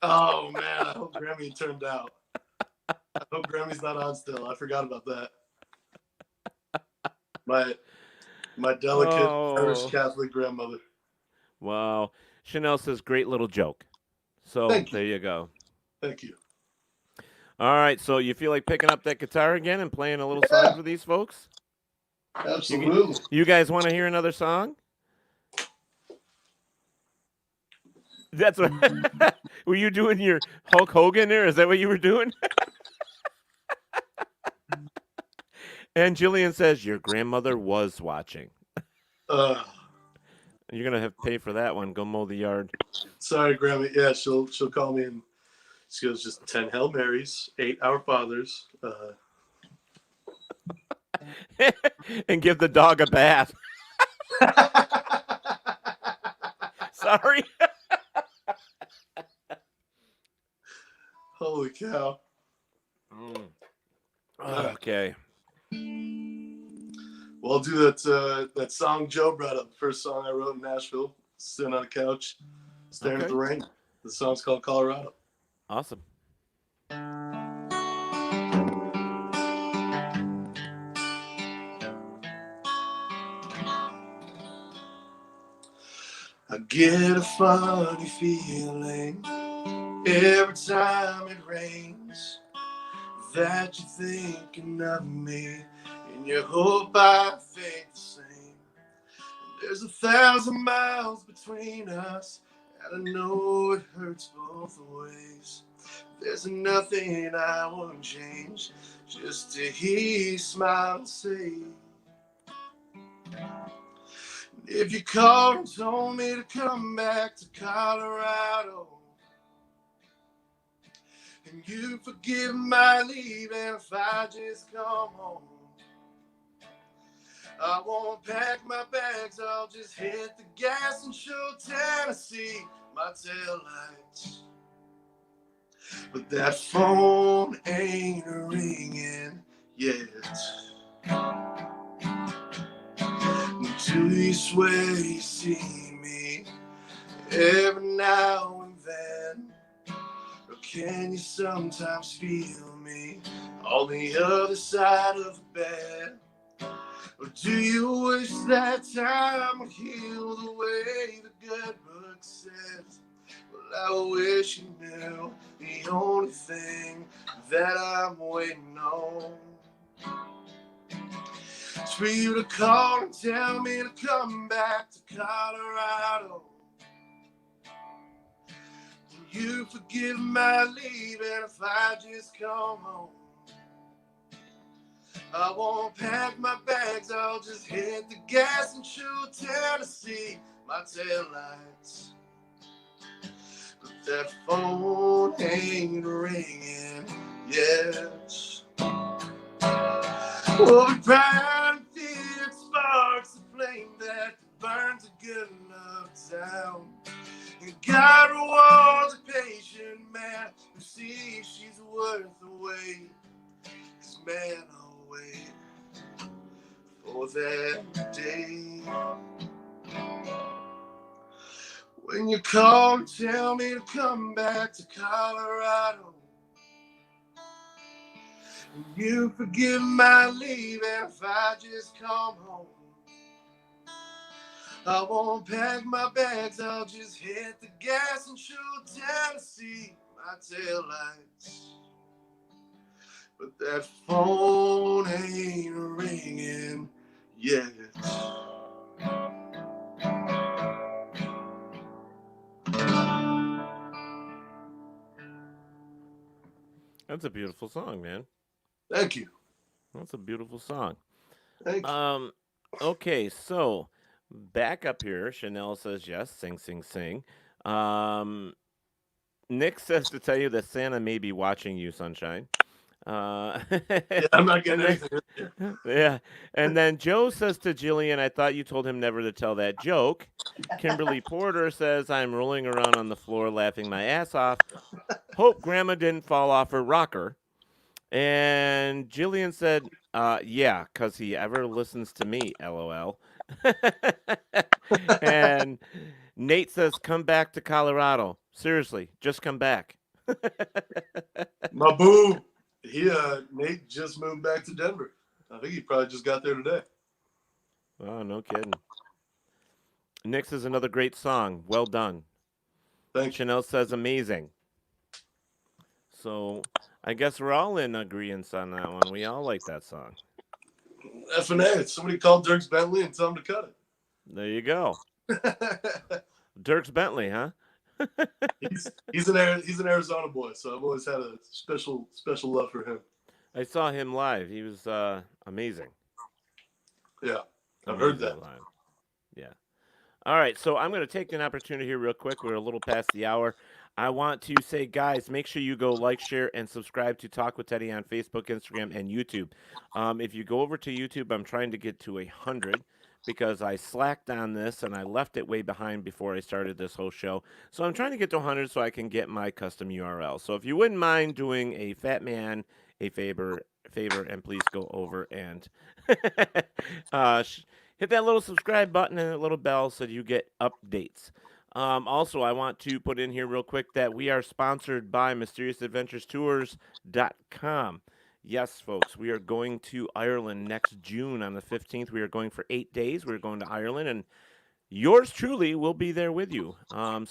Oh man, I hope Grammy turned out. I hope Grammy's not on still. I forgot about that. My delicate Irish Oh, Catholic grandmother. wow. Chanel says, "Great little joke." So Thank you. there you go. Thank you. All right. So you feel like picking up that guitar again and playing a little song Yeah, for these folks? absolutely. You guys want to hear another song? That's what. Were you doing your Hulk Hogan there? Is that what you were doing? And Jillian says, "Your grandmother was watching." Uh, You're gonna have to pay for that one. Go mow the yard. sorry, Grammy. Yeah, she'll call me and she goes, just 10 Hail Marys, 8 Our Fathers. And give the dog a bath. Sorry. Holy cow. Okay. Well, I'll do that song Joe brought up. First song I wrote in Nashville, sitting on a couch, staring at the rain. The song's called Colorado. Awesome. I get a funny feeling every time it rains that you're thinking of me and you hope I think the same. There's 1,000 miles between us and I know it hurts both ways. There's nothing I wouldn't change just to hear you smile and say, if you called and told me to come back to Colorado, and you forgive my leaving if I just come home, I won't pack my bags, I'll just hit the gas and show Tennessee my taillights. But that phone ain't ringing yet. Do you swear you see me every now and then? Or can you sometimes feel me on the other side of the bed? Or do you wish that time would heal the way the good book says? Well, I wish you knew the only thing that I'm waiting on is for you to call and tell me to come back to Colorado. Will you forgive my leaving if I just come home? I won't pack my bags, I'll just hit the gas and show Tennessee my taillights. But that phone ain't ringing yet. Oh, but pride and fear sparks a flame that burns a good enough town. And God rewards a patient man who sees she's worth the wait. 'Cause man, I'll wait for that day when you call and tell me to come back to Colorado. And you forgive my leaving if I just come home. I won't pack my bags, I'll just hit the gas and show Tennessee my taillights. But that phone ain't ringing yeah. That's a beautiful song, man. Thank you. That's a beautiful song. Thank you. Okay, so back up here. Chanel says yes. Sing, sing, sing. Um, Nick says to tell you that Santa may be watching you, Sunshine. Uh, Yeah, I'm not getting and then, anything. Yeah. yeah, and then Joe says to Jillian, "I thought you told him never to tell that joke." Kimberly Porter says, "I'm rolling around on the floor laughing my ass off. Hope Grandma didn't fall off her rocker." And Jillian said, yeah, because he ever listens to me, LOL. And Nate says, come back to Colorado. Seriously, just come back. My boo. Nate just moved back to Denver. I think he probably just got there today. Oh, no kidding. Nick says, another great song. Well done. Thank you. Chanel says, amazing. So I guess we're all in agreement on that one. We all like that song. F&A. Somebody called Dirks Bentley and tell him to cut There you go. it. Dirks Bentley, huh? he's an Arizona boy, so I've always had a special love for him. I saw him live. He was amazing. Yeah, I've heard that. Live. Yeah. All right, so I'm going to take an opportunity here real quick. We're a little past the hour. I want to say, guys, make sure you go like, share, and subscribe to Talk with Teddy on Facebook, Instagram, and YouTube. If you go over to YouTube, I'm trying to get to 100 because I slacked on this and I left it way behind before I started this whole show. So I'm trying to get to 100 so I can get my custom URL. So if you wouldn't mind doing a fat man a favor, and please go over and hit that little subscribe button and that little bell so you get updates. Also, I want to put in here real quick that we are sponsored by MysteriousAdventurestours.com. Yes, folks, we are going to Ireland next June on the 15th. We are going for 8 days. We're going to Ireland, and yours truly will be there with you. I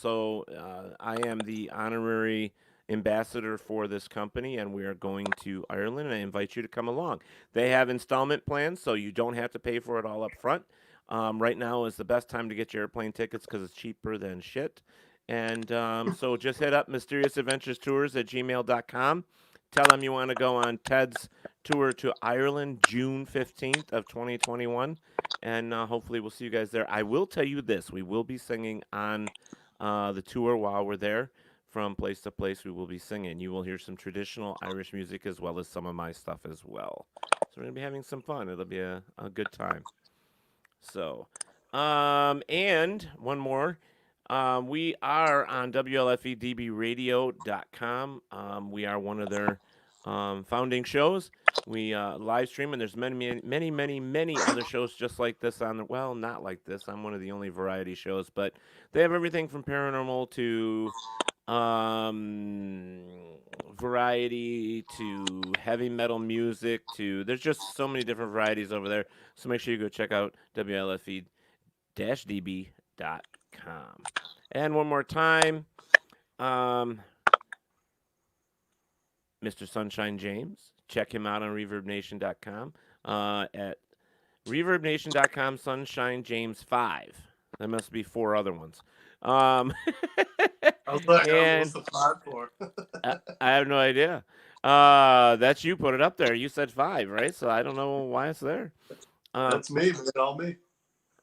am the honorary ambassador for this company, and we are going to Ireland, and I invite you to come along. They have installment plans, so you don't have to pay for it all up front. Right now is the best time to get your airplane tickets because it's cheaper than shit. And so just hit up mysteriousAdventurestours@gmail.com. Tell them you want to go on Ted's tour to Ireland June 15th of 2021, and hopefully we'll see you guys there. I will tell you this. We will be singing on the tour while we're there. From place to place, we will be singing. You will hear some traditional Irish music as well as some of my stuff as well. So we're going to be having some fun. It'll be a good time. So, and one more. We are on WLFEDBradio.com. We are one of their founding shows. We live stream, and there's many other shows just like this on the, well, not like this. I'm one of the only variety shows, but they have everything from paranormal to variety to heavy metal music to, there's just so many different varieties over there. So make sure you go check out WLFE-DB.com. And one more time, Mr. Sunshine James. Check him out on ReverbNation.com. At ReverbNation.com, Sunshine James 5. There must be 4 other ones. I was like, what's the 5 for? I have no idea. That's you put it up there. You said 5, right? So I don't know why it's there. That's me, man. All me.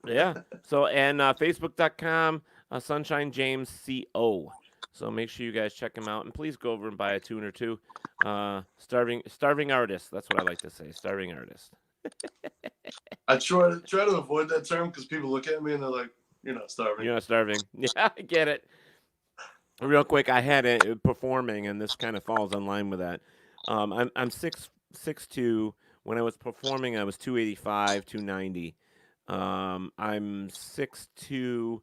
Yeah. So, and Facebook.com, Sunshine James CO. So make sure you guys check him out, and please go over and buy a tune or two. Starving artist. That's what I like to say. Starving artist. I try to avoid that term because people look at me and they're like, "You're not starving." You're not starving. Yeah, I get it. Real quick, I had it performing, and this kind of falls in line with that. I'm 6'2". When I was performing, I was 285, 290. I'm 6'2"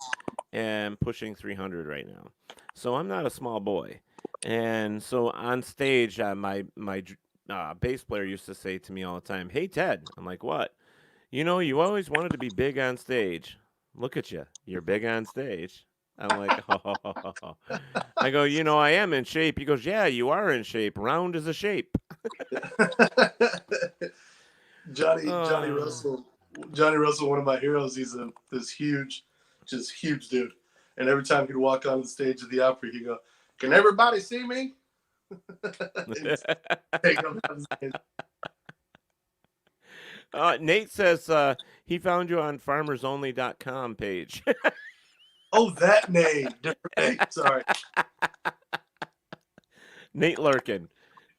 and pushing 300 right now. So I'm not a small boy. And so on stage, my bass player used to say to me all the time, "Hey, Ted." I'm like, "What?" "You know, you always wanted to be big on stage. Look at you. You're big on stage." I'm like, oh. I go, "You know, I am in shape." He goes, "Yeah, you are in shape. Round is a shape." Johnny Russell Johnny Russell, one of my heroes. He's this huge, just huge dude. And every time he'd walk on the stage of the Opry, he'd go, "Can everybody see me?" Take him on stage. Nate says he found you on farmersonly.com page. Oh, that name. Different name. Sorry. Nate Larkin.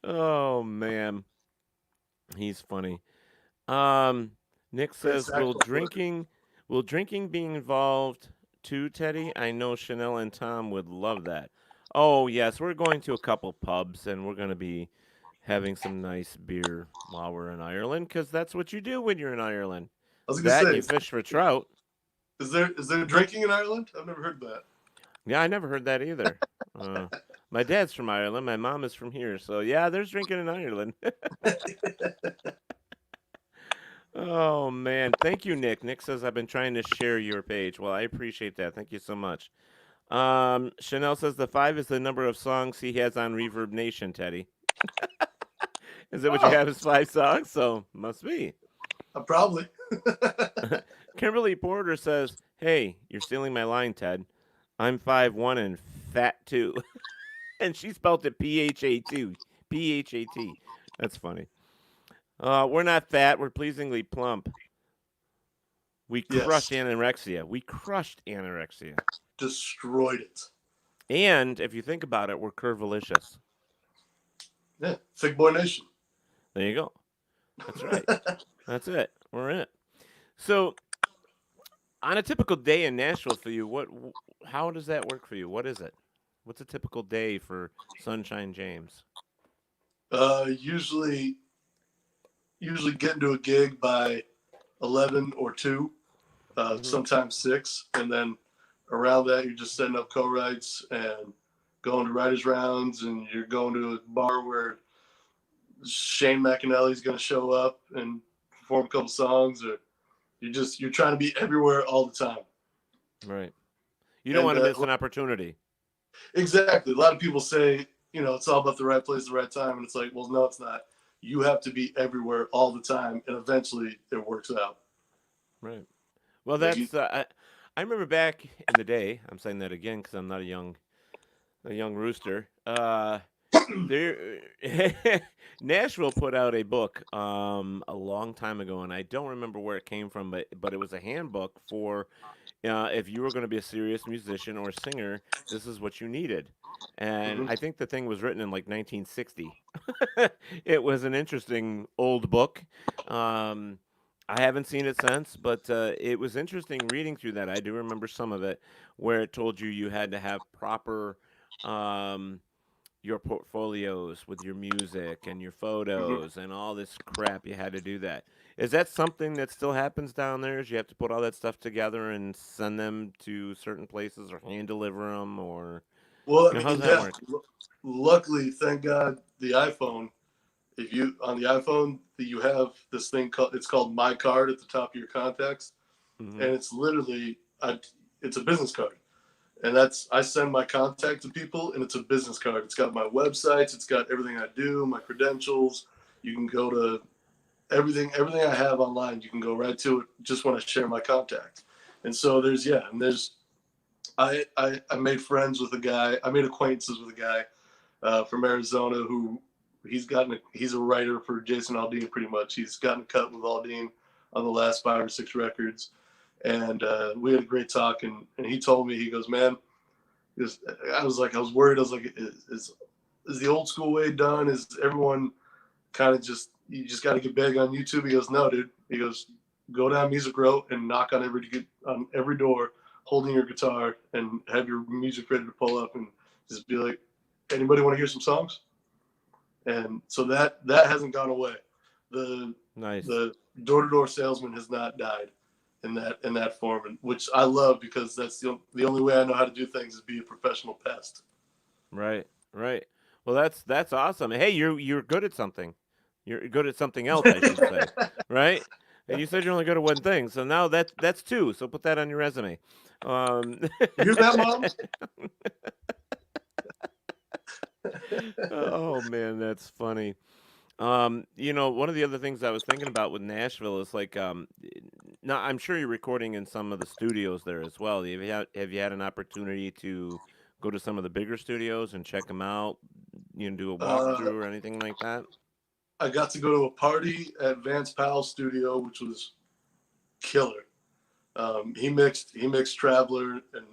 Oh, man. He's funny. Nick says, will drinking be involved too, Teddy? I know Chanel and Tom would love that. Oh, yes. We're going to a couple pubs, and we're going to be having some nice beer while we're in Ireland, because that's what you do when you're in Ireland. I was That gonna and you fish for trout. Is there drinking in Ireland? I've never heard that. Yeah, I never heard that either. My dad's from Ireland. My mom is from here. So, yeah, there's drinking in Ireland. Oh, man. Thank you, Nick. Nick says, I've been trying to share your page. Well, I appreciate that. Thank you so much. Chanel says the 5 is the number of songs he has on Reverb Nation, Teddy. Is that what you have as 5 songs? So, must be. Probably. Kimberly Porter says, hey, you're stealing my line, Ted. I'm 5'1" and fat too. And she spelled it P-H-A-T. P-H-A-T. That's funny. We're not fat. We're pleasingly plump. We crushed anorexia. Destroyed it. And if you think about it, we're curvilicious. Yeah. Thick Boy Nation. There you go. That's right. That's it. We're in it. So, on a typical day in Nashville for you, how does that work for you? What is it? What's a typical day for Sunshine James? Usually get into a gig by 11 or 2, sometimes 6, and then around that you're just setting up co-writes and going to writers' rounds, and you're going to a bar where Shane McAnally's going to show up and perform a couple songs, or you're trying to be everywhere all the time. Right. You don't want to miss an opportunity. Exactly. A lot of people say, it's all about the right place, the right time. And it's like, well, no, it's not. You have to be everywhere all the time. And eventually it works out. Right. Well, that's, I remember back in the day, I'm saying that again because I'm not a young rooster. Nashville put out a book a long time ago, and I don't remember where it came from, but it was a handbook for if you were going to be a serious musician or singer, this is what you needed. And I think the thing was written in like 1960. It was an interesting old book. I haven't seen it since, but it was interesting reading through that. I do remember some of it where it told you had to have proper your portfolios with your music and your photos and all this crap. You had to do that. Is that something that still happens down there? Is you have to put all that stuff together and send them to certain places or hand deliver them, or well, how does that work? Luckily, thank God, the iPhone. If you on the iPhone, you have this thing called My Card at the top of your contacts, and it's literally it's a business card. And I send my contact to people, and it's a business card. It's got my websites. It's got everything I do, my credentials. You can go to everything I have online. You can go right to it just when I share my contact. And so I made friends with a guy. I made acquaintances with a guy from Arizona who he's a writer for Jason Aldean pretty much. He's gotten cut with Aldean on the last 5 or 6 records. And we had a great talk, and he told me, he goes, man, I was worried. I was like, is the old school way done? Is everyone kind of you just got to get big on YouTube? He goes, no, dude. He goes, go down Music Row and knock on every door, holding your guitar, and have your music ready to pull up, and just be like, anybody want to hear some songs? And so that hasn't gone away. The door-to-door salesman has not died in that form, which I love, because that's the only way I know how to do things is be a professional pest. Right. Well, that's awesome. Hey, you're good at something. You're good at something else, I should say. Right? And you said you're only good at one thing, so now that's 2. So put that on your resume. Hear that, Mom? Oh man, that's funny. One of the other things I was thinking about with Nashville is like, now I'm sure you're recording in some of the studios there as well. Have you had an opportunity to go to some of the bigger studios and check them out? Do a Uh, walkthrough or anything like that? I got to go to a party at Vance Powell's studio, which was killer. He mixed Traveler, and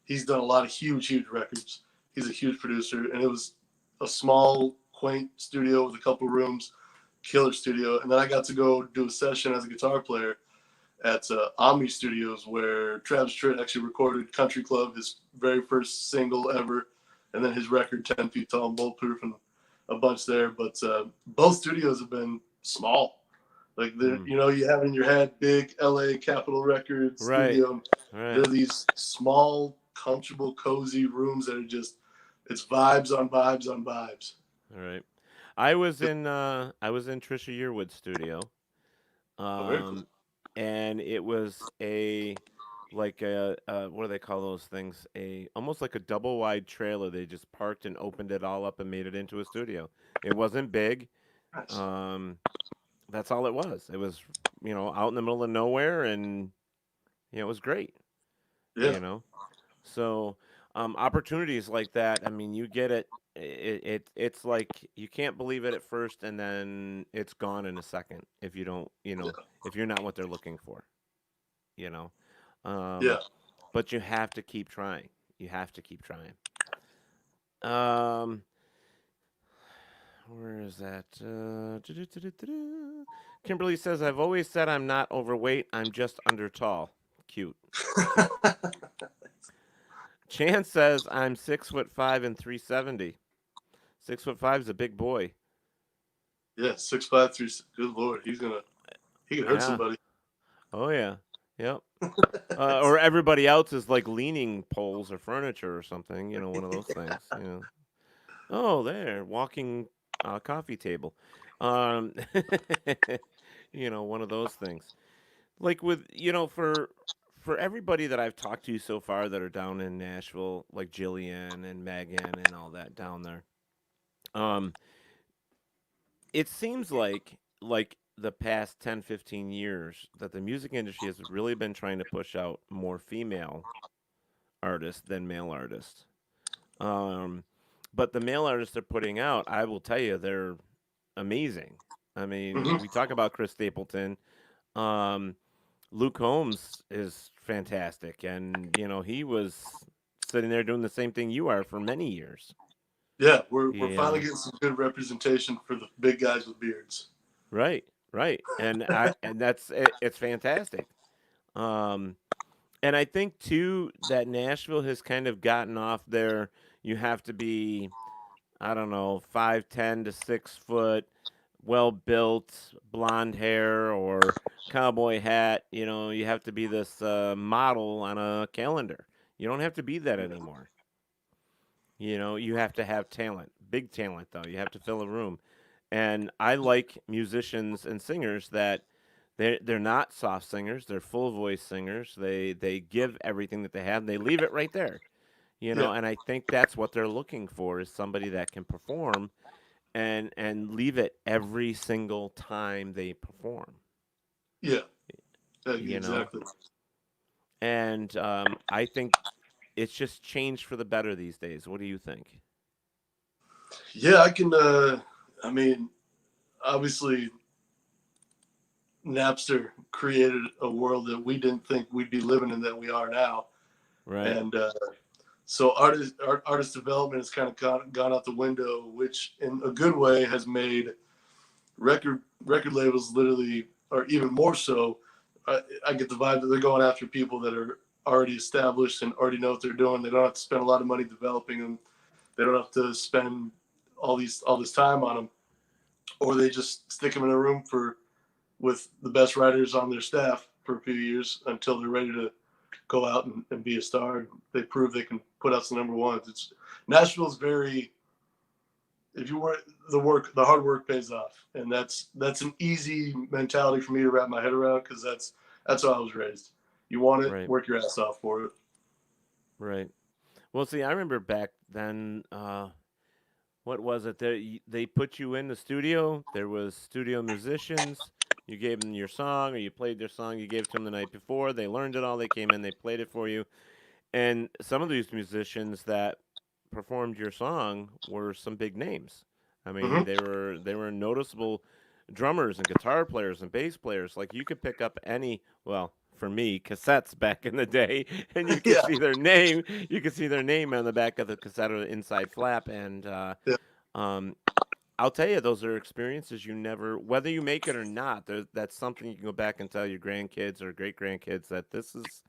he's done a lot of huge records. He's a huge producer, and it was a small, quaint studio with a couple rooms, killer studio. And then I got to go do a session as a guitar player at Omni Studios, where Travis Tritt actually recorded Country Club, his very first single ever, and then his record 10 Feet Tall and Bulletproof, and a bunch there. But both studios have been small. Like, Mm. you have in your head big LA Capitol Records Right, studio. They're right, these small, comfortable, cozy rooms that are just, it's vibes on vibes on vibes. all right. I was in Trisha Yearwood's studio. Oh, very cool. Um, and it was what do they call those things? Almost like a double wide trailer. They just parked and opened it all up and made it into a studio. It wasn't big. Nice. Um, that's all it was. It was, out in the middle of nowhere, and it was great. Yeah. You know, so opportunities like that. I mean, you get it. It's like you can't believe it at first, and then it's gone in a second if you don't, Yeah. if you're not what they're looking for. You know, Yeah. um, but you have to keep trying. You have to keep trying. Um, where is that? Kimberly says, "I've always said I'm not overweight. I'm just under tall. Cute, cute." Chan says, "I'm 6'5" and 370. 6'5" is a big boy. Yeah. 6'5", 3. Good lord, he could hurt Yeah. somebody. Oh yeah. Yep. Or everybody else is like leaning poles or furniture or something. One of those things. Oh, there, walking coffee table. Um, one of those things. Like with for everybody that I've talked to so far that are down in Nashville, like Jillian and Megan and all that down there. Um, it seems like the past 10, 15 years that the music industry has really been trying to push out more female artists than male artists. Um, but the male artists they're putting out, I will tell you, they're amazing. I mean, Hmm. we talk about Chris Stapleton. Um, Luke Holmes is fantastic, and he was sitting there doing the same thing you are for many years. Yeah, we're You finally know, getting some good representation for the big guys with beards. right, right, and it's fantastic. Um, and I think too that Nashville has kind of gotten off there. You have to be, I don't know, 5'10" to 6 foot, well built, blonde hair or cowboy hat. You have to be this model on a calendar. You don't have to be that Yeah. anymore. You have to have talent, big talent though. You have to fill a room. And I like musicians and singers that they're not soft singers. They're full voice singers. They give everything that they have. They leave it right there. Yeah. And I think that's what they're looking for is somebody that can perform and leave it every single time they perform. Yeah. You know, Exactly. and I think it's just changed for the better these days. What do you think? Yeah, I can. I mean, obviously, Napster created a world that we didn't think we'd be living in that we are now, Right. and so artist development has kind of gone out the window, which in a good way has made record labels literally, or even more so. I get the vibe that they're going after people that are already established and already know what they're doing. They don't have to spend a lot of money developing them. They don't have to spend all this time on them, or they just stick them in a room for with the best writers on their staff for a few years until they're ready to go out and be a star. They prove they can put out some number ones. It's Nashville's very, if you work the hard work pays off, and that's an easy mentality for me to wrap my head around because that's how I was raised. You want it, Right. work your ass off for it. Right. Well, see, I remember back then. what was it? They put you in the studio. There was studio musicians. You gave them your song, or you played their song. You gave it to them the night before. They learned it all. They came in. They played it for you. And some of these musicians that performed your song were some big names. I mean, Hmm. they were noticeable drummers and guitar players and bass players. Like you could pick up any, well, for me, cassettes back in the day, and you could Yeah, see their name. You could see their name on the back of the cassette or the inside flap. And yeah, um, I'll tell you, those are experiences you never, whether you make it or not. That's something you can go back and tell your grandkids or great grandkids that this is,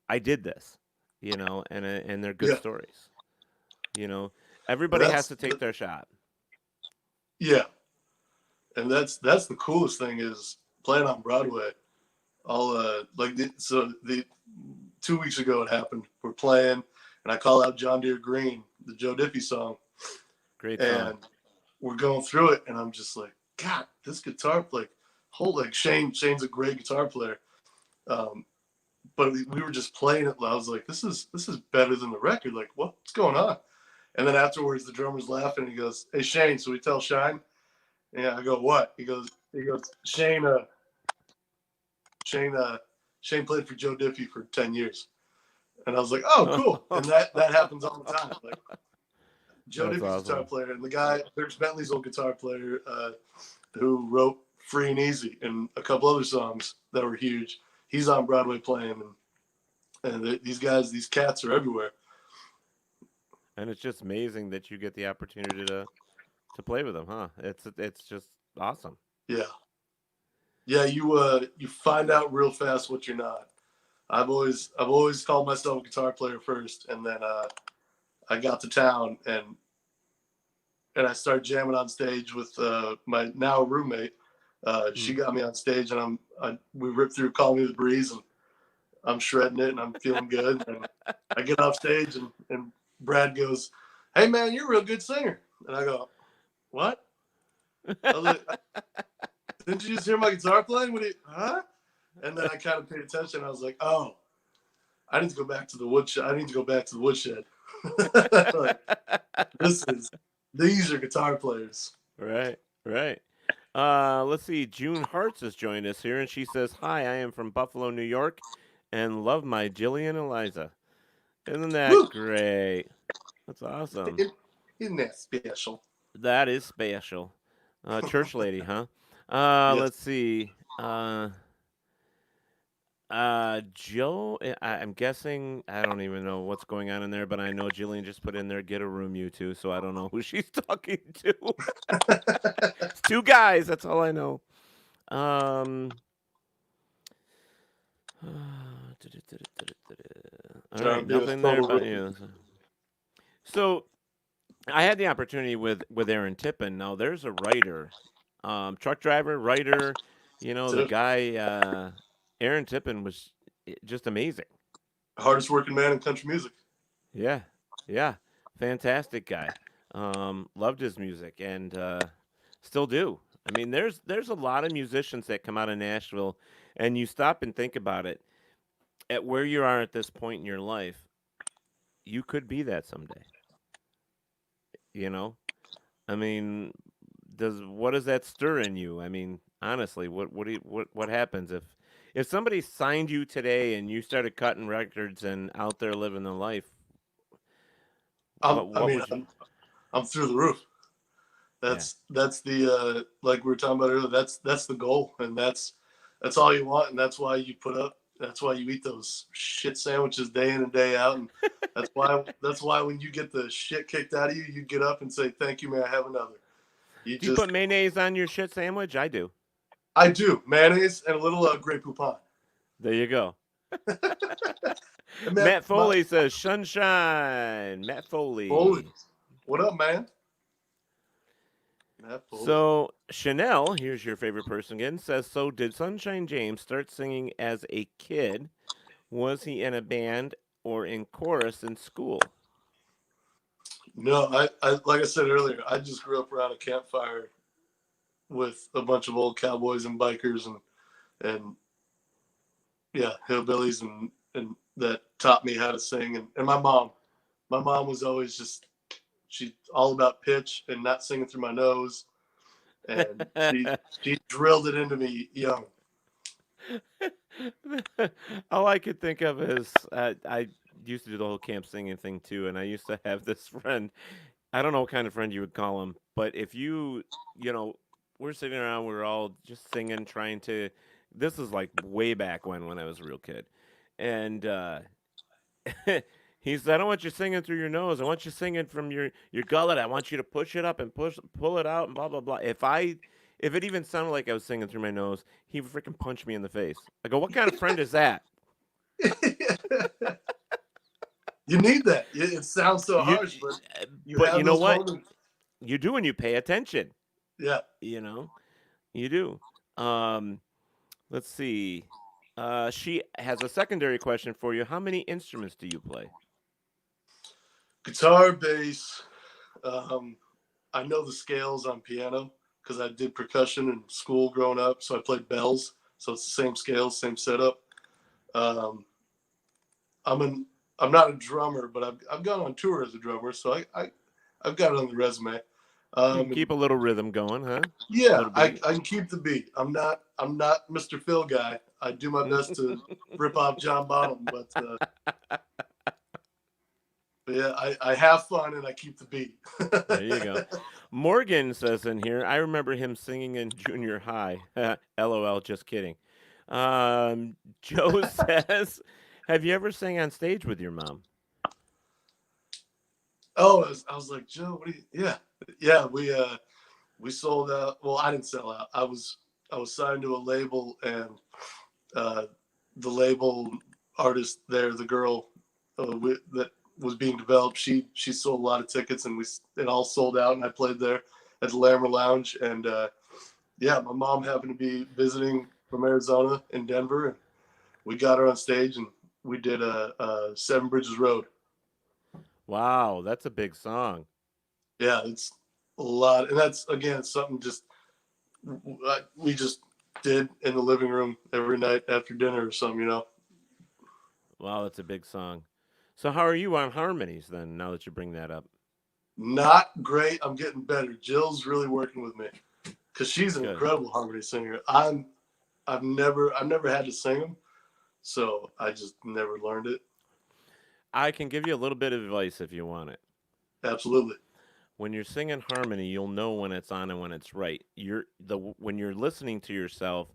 I did this, and they're good yeah. stories. You know, And everybody has to take their shot. yeah, and that's the coolest thing is playing on Broadway. I'll the 2 weeks ago it happened. We're playing, and I call out John Deere Green, the Joe Diffie song, Great song. and we're going through it, and I'm just like, God, this guitar, like, Shane's a great guitar player, um, but we were just playing it. I was like, this is better than the record. Like, what's going on? And then afterwards, the drummer's laughing. And he goes, "Hey Shane, so we tell Shine?" Yeah, I go, "What?" He goes, Shane, Shane played for Joe Diffie for 10 years. And I was like, "Oh, cool." And that happens all the time. Like Joe That's Diffie's guitar awesome. player, and the guy, there's Bentley's old guitar player, who wrote "Free and Easy" and a couple other songs that were huge. He's on Broadway playing, and these cats are everywhere. And it's just amazing that you get the opportunity to play with them, huh? It's just awesome. Yeah, yeah. You find out real fast what you're not. I've always called myself a guitar player first, and then I got to town and I started jamming on stage with my now roommate. She Hmm. got me on stage, and we ripped through "Call Me the Breeze," and I'm shredding it, and I'm feeling good. And I get off stage, and Brad goes, "Hey man, you're a real good singer." And I go, "What?" I was like, "Didn't you just hear my guitar playing? What? Huh?" And then I kind of paid attention. I was like, "Oh, I need to go back to the woodshed. I need to go back to the woodshed." Like, this is these are guitar players. Right, right. Let's see. June Hartz has joined us here, and she says, "Hi, I am from Buffalo, New York, and love my Jillian Eliza." Isn't that Woo! great? That's awesome. Isn't that special? That is special. Church lady, huh? Yes. Let's see. Joe, I'm guessing, I don't even know what's going on in there, but I know Jillian just put in there, get a room, you two, so I don't know who she's talking to. It's two guys, that's all I know. Um, all Trying right, to be a nothing there total about rookie. you. So I had the opportunity with Aaron Tippin. Now there's a writer, truck driver, writer. The Tip. guy Aaron Tippin was just amazing. Hardest working man in country music. Yeah, yeah, fantastic guy. Loved his music and still do. I mean, there's a lot of musicians that come out of Nashville, and you stop and think about it. At where you are at this point in your life, you could be that someday. You know, I mean, does what does that stir in you? I mean, honestly, what happens if somebody signed you today and you started cutting records and out there living the life? I'm, I What mean, would you? I'm, I'm through the roof. Yeah. That's the like we were talking about earlier. That's the goal, and that's all you want, and that's why you put up. That's why you eat those shit sandwiches day in and day out, and that's why when you get the shit kicked out of you, you get up and say, "Thank you, may I have another?" You Do you just, put mayonnaise on your shit sandwich? I do. I do mayonnaise and a little Grey Poupon. There you go. And man, Matt Foley says sunshine. Matt Foley, Foley. what up, man? Matt Foley. So Chanel, here's your favorite person again, says, so did Sunshine James start singing as a kid? Was he in a band or in chorus in school? No, I like I said earlier, I just grew up around a campfire with a bunch of old cowboys and bikers and yeah, hillbillies and that taught me how to sing and my mom was always just She's all about pitch and not singing through my nose. And she drilled it into me young. All I could think of is I used to do the whole camp singing thing too, and I used to have this friend. I don't know what kind of friend you would call him, but if you know, we're sitting around, we're all just singing, trying to. This is like way back when I was a real kid, and he said, "I don't want you singing through your nose. I want you singing from your gullet. I want you to push it up and pull it out and blah blah blah." If it even sounded like I was singing through my nose, he would freaking punch me in the face. I go, "What kind of friend is that?" You need that. It sounds so harsh, but you know what? moments. You do when you pay attention. Yeah. You know, you do. Let's see. She has a secondary question for you. How many instruments do you play? Guitar, bass. I know the scales on piano because I did percussion in school growing up. So I played bells. So it's the same scales, same setup. I'm not a drummer, but I've gone on tour as a drummer. So I've got it on the resume. You can keep a little rhythm going, huh? Yeah, I can keep the beat. I'm not Mr. Phil guy. I do my best to rip off John Bonham, but yeah, I have fun and I keep the beat. There you go. Morgan says in here, I remember him singing in junior high. LOL, just kidding. Joe says, have you ever sang on stage with your mom? Oh, I was like, Joe, what do you? Yeah. We sold out. Well, I didn't sell out. I was signed to a label, and the label artist there, the girl that was being developed, she sold a lot of tickets, and it all sold out. And I played there at the Lammer Lounge, and yeah, my mom happened to be visiting from Arizona in Denver, and we got her on stage, and we did a Seven Bridges Road. Wow, that's a big song. Yeah, it's a lot, and that's again something just we just did in the living room every night after dinner or something, you know. Wow, that's a big song. So how are you on harmonies then? Now that you bring that up, Not great. I'm getting better. Jill's really working with me because she's an incredible harmony singer. I've never had to sing them, so I just never learned it. I can give you a little bit of advice if you want it. Absolutely. When you're singing harmony, you'll know when it's on and when it's right. When you're listening to yourself,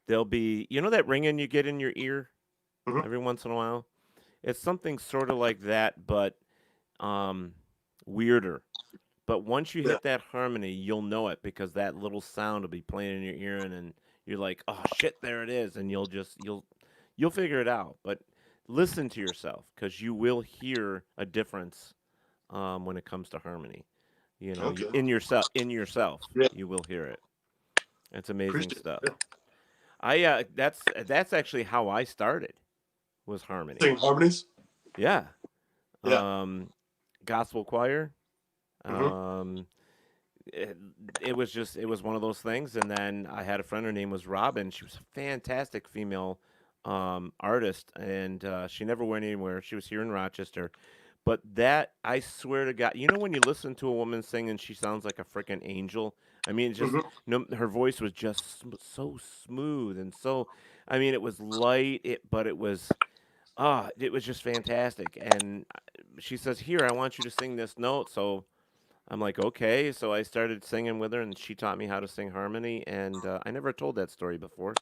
there'll be that ringing you get in your ear every once in a while. It's something sort of like that, but weirder. But once you hit that harmony, you'll know it because that little sound will be playing in your ear, and then you're like, "Oh shit, there it is," and you'll figure it out. But listen to yourself because you will hear a difference when it comes to harmony. In yourself, you will hear it. It's amazing stuff. That's actually how I started. Was harmony. Singing harmonies? Yeah. Yeah. Gospel choir. It was one of those things, and then I had a friend. Her name was Robin. She was a fantastic female artist, and she never went anywhere. She was here in Rochester. But that, I swear to God, when you listen to a woman sing and she sounds like a freaking angel. I mean, her voice was just so smooth and so. I mean, it was light, but it was just fantastic. And she says, "Here, I want you to sing this note." So I'm like, "Okay." So I started singing with her, and she taught me how to sing harmony. And I never told that story before.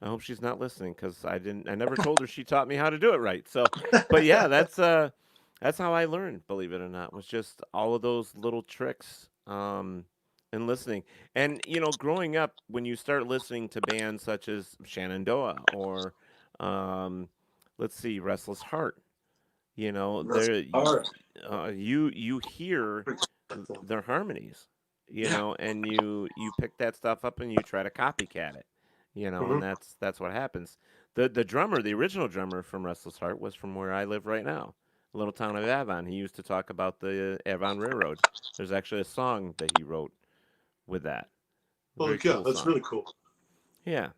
I hope she's not listening because I never told her she taught me how to do it right. So, but yeah, that's how I learned. Believe it or not, was just all of those little tricks and listening. And growing up, when you start listening to bands such as Shenandoah or let's see, Restless Heart. You hear their harmonies, and you pick that stuff up and you try to copycat it, and that's what happens. The drummer, the original drummer from Restless Heart, was from where I live right now, a little town of Avon. He used to talk about the Avon Railroad. There's actually a song that he wrote with that. Well, yeah, that's song. Really cool. Yeah.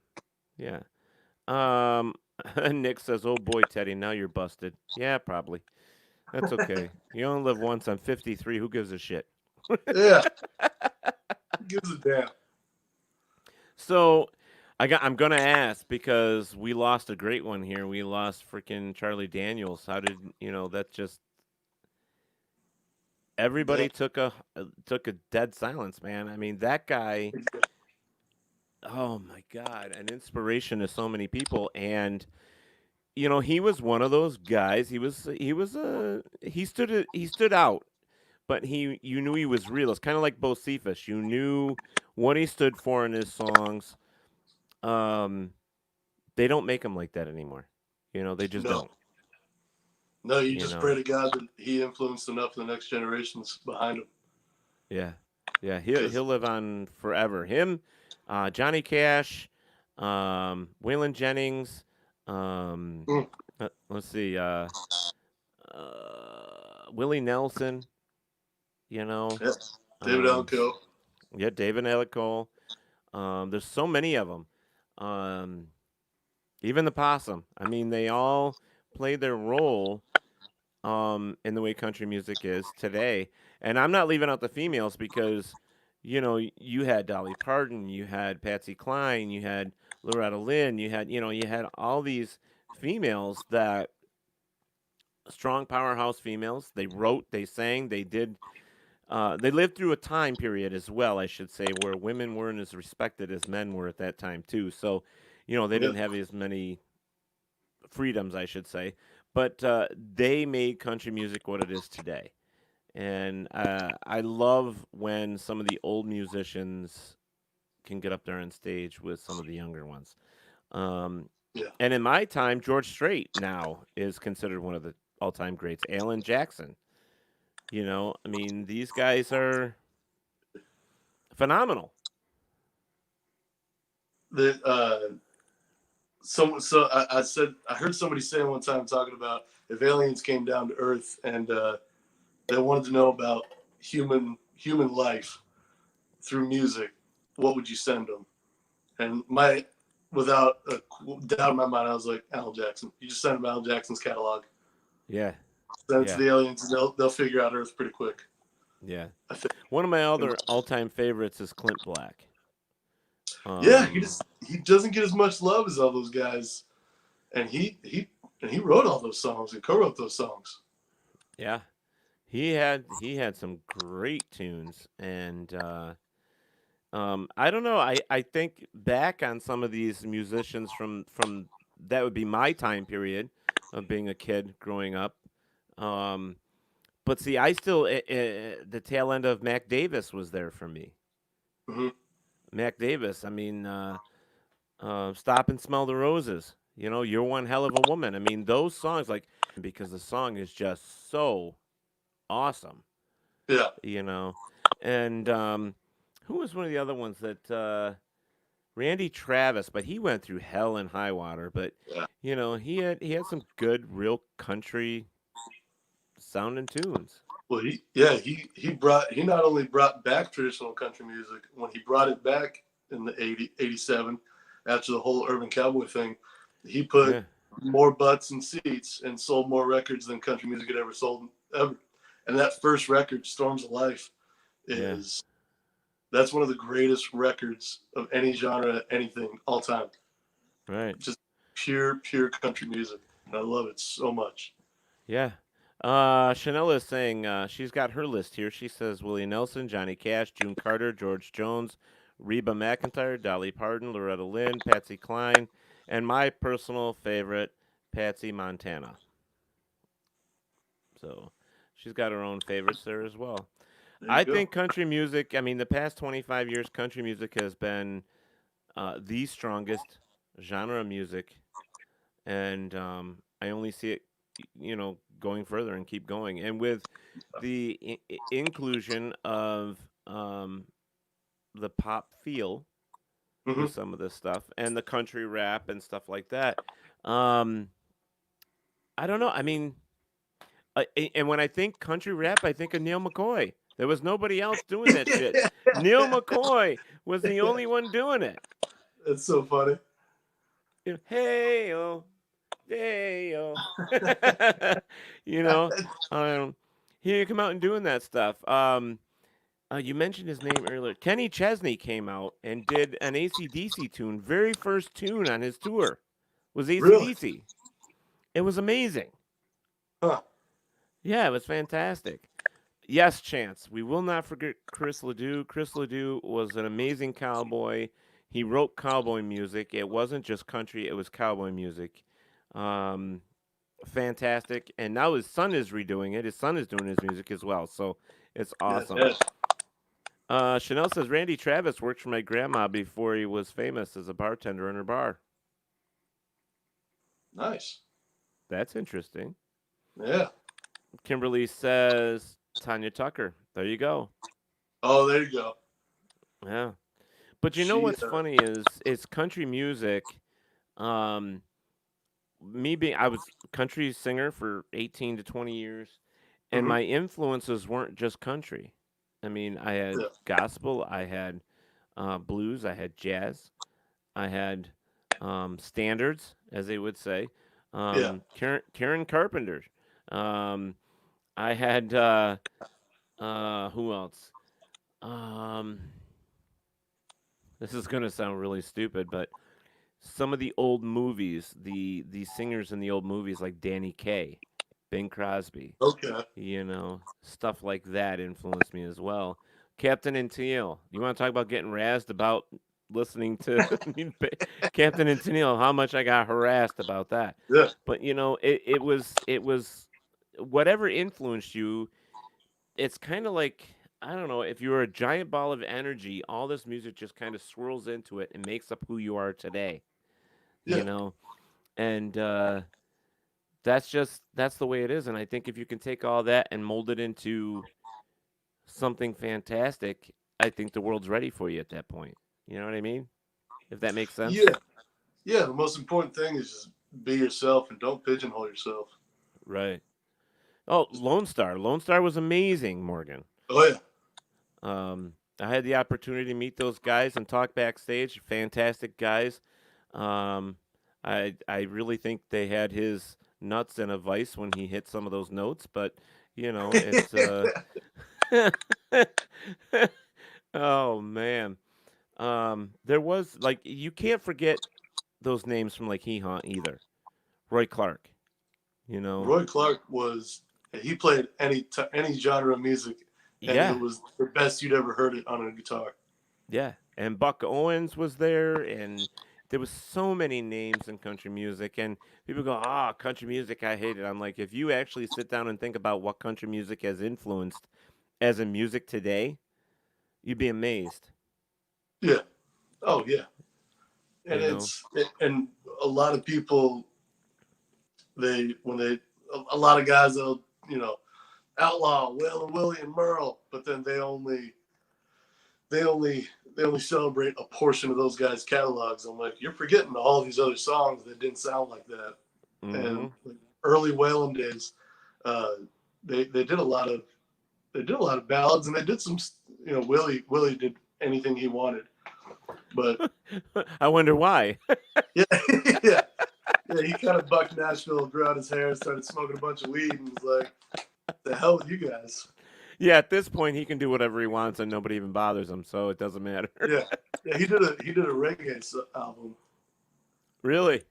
Nick says, "Oh boy, Teddy, now you're busted." Yeah, probably. That's okay. You only live once. I'm 53. Who gives a shit? Yeah, who gives a damn. So, I'm gonna ask because we lost a great one here. We lost freaking Charlie Daniels. How did That just Damn. everybody took a dead silence, man. I mean, that guy. Oh my God, an inspiration to so many people, and he was one of those guys. He stood out, but you knew he was real. It's kind of like Bo Cephas. You knew what he stood for in his songs. Um, they don't make them like that anymore. They just No, don't. no, you You just know, pray to God that He influenced enough of the next generations behind him. yeah, yeah. Because He'll live on forever. Him, Johnny Cash, Waylon Jennings. Um, let's see, Willie Nelson. You know, yeah, David um, Alco. yeah, David Ellicott. There's so many of them. Um, even the Possum. I mean, they all played their role in the way country music is today. And I'm not leaving out the females because, you had Dolly Parton, you had Patsy Cline, you had Loretta Lynn, you had all these females that strong powerhouse females. They wrote, they sang, they did. They lived through a time period as well, I should say, where women weren't as respected as men were at that time too. So, they Yeah, didn't have as many freedoms, I should say. But they made country music what it is today. And I love when some of the old musicians can get up there on stage with some of the younger ones. Um, yeah. and in my time, George Strait now is considered one of the all-time greats. Alan Jackson. I mean, these guys are phenomenal. The I said I heard somebody saying one time talking about if aliens came down to Earth and they wanted to know about human life through music, what would you send them? And without a doubt in my mind, I was like, Alan Jackson. You just send them Alan Jackson's catalog, Yeah, send it to yeah, the aliens, and they'll figure out Earth pretty quick. yeah. I think. One of my other all-time favorites is Clint Black. Yeah, Um, he doesn't get as much love as all those guys, and he wrote all those songs and co-wrote those songs. yeah, he had some great tunes, and I don't know. I think back on some of these musicians from that would be my time period of being a kid growing up. Um, but see, I still the tail end of Mac Davis was there for me. Hmm. Mac Davis. I mean, Stop and Smell the Roses. You're one hell of a woman. I mean, those songs, like, because the song is just so awesome. Yeah. You know, and who was one of the other ones that Randy Travis? But he went through hell and high water. But Yeah. he had some good real country sounding tunes. Well, he not only brought back traditional country music when he brought it back in the 87 after the whole urban cowboy thing, he put Yeah, more butts and seats and sold more records than country music had ever sold ever. And that first record, Storms of Life, yeah, is that's one of the greatest records of any genre, anything, all time. right. Just pure country music. And I love it so much. Yeah. Chanel is saying she's got her list here. She says Willie Nelson, Johnny Cash, June Carter, George Jones, Reba McEntire, Dolly Parton, Loretta Lynn, Patsy Cline, and my personal favorite, Patsy Montana. So she's got her own favorites there as well. There you I go. think country music, I mean, the past 25 years, country music has been the strongest genre of music. And I only see it, going further and keep going. And with the inclusion of the pop feel Hmm. with some of this stuff and the country rap and stuff like that, um, I don't know. I mean, and when I think country rap, I think of Neil McCoy. There was nobody else doing that shit. Neil McCoy was the only one doing it. That's so funny. Hey, oh. Hey yo. you know, um, he come out and doing that stuff. You mentioned his name earlier. Kenny Chesney came out and did an AC/DC tune. Very first tune on his tour was Really? AC/DC. It was amazing. Huh. Yeah, it was fantastic. Yes, Chance. We will not forget Chris Ledoux. Chris Ledoux was an amazing cowboy. He wrote cowboy music. It wasn't just country, it was cowboy music. Um, Fantastic. And now his son is redoing it. His son is doing his music as well. So it's Yeah, awesome. yeah. Chanel says Randy Travis worked for my grandma before he was famous as a bartender in her bar. Nice. That's interesting. Yeah. Kimberly says Tanya Tucker. There you go. Oh, there you go. Yeah. But you know She, what's funny is country music. Um, I was a country singer for 18 to 20 years, and mhm. my influences weren't just country. I mean, I had Yeah. gospel, I had blues, I had jazz, I had standards, as they would say. Yeah. Karen Carpenter. Um, I had who else? Um, this is gonna sound really stupid, but some of the old movies, the singers in the old movies like Danny Kaye, Bing Crosby, Okay. stuff like that influenced me as well. Captain and Tennille. You want to talk about getting razzed about listening to Captain and Tennille? How much I got harassed about that. Yeah. But it was whatever influenced you. It's kind of like I don't know if you're a giant ball of energy. All this music just kind of swirls into it and makes up who you are today. You Yeah. know, and that's the way it is. And I think if you can take all that and mold it into something fantastic, I think the world's ready for you at that point. You know what I mean? If that makes sense. Yeah. Yeah. The most important thing is just be yourself and don't pigeonhole yourself. Right. Oh, Lone Star. Lone Star was amazing, Morgan. Oh yeah. I had the opportunity to meet those guys and talk backstage. Fantastic guys. Um, I really think they had his nuts in a vice when he hit some of those notes, but it's oh man. There was like you can't forget those names from like Hee Haw either. Roy Clark, you know. Roy Clark was he played any genre of music, and it Yeah, was the best you'd ever heard it on a guitar. yeah. And Buck Owens was there, and there was so many names in country music. And people go, "Ah, country music, I hate it." I'm like, if you actually sit down and think about what country music has influenced as in music today, you'd be amazed. Yeah. Oh yeah. And You know. and a lot of people a lot of guys they'll outlaw Waylon Willie and Merle, but then they only they only celebrate a portion of those guys' catalogs. I'm like, you're forgetting all these other songs that didn't sound like that. Mm-hmm. And like, early Waylon days, uh, they did a lot of ballads, and they did some. Willie did anything he wanted, but I wonder why. yeah, yeah, yeah. He kind of bucked Nashville, grew out his hair, started smoking a bunch of weed, and was like, "The hell with you guys." Yeah, at this point, he can do whatever he wants, and nobody even bothers him, so it doesn't matter. Yeah, yeah. He did a reggae album. Really?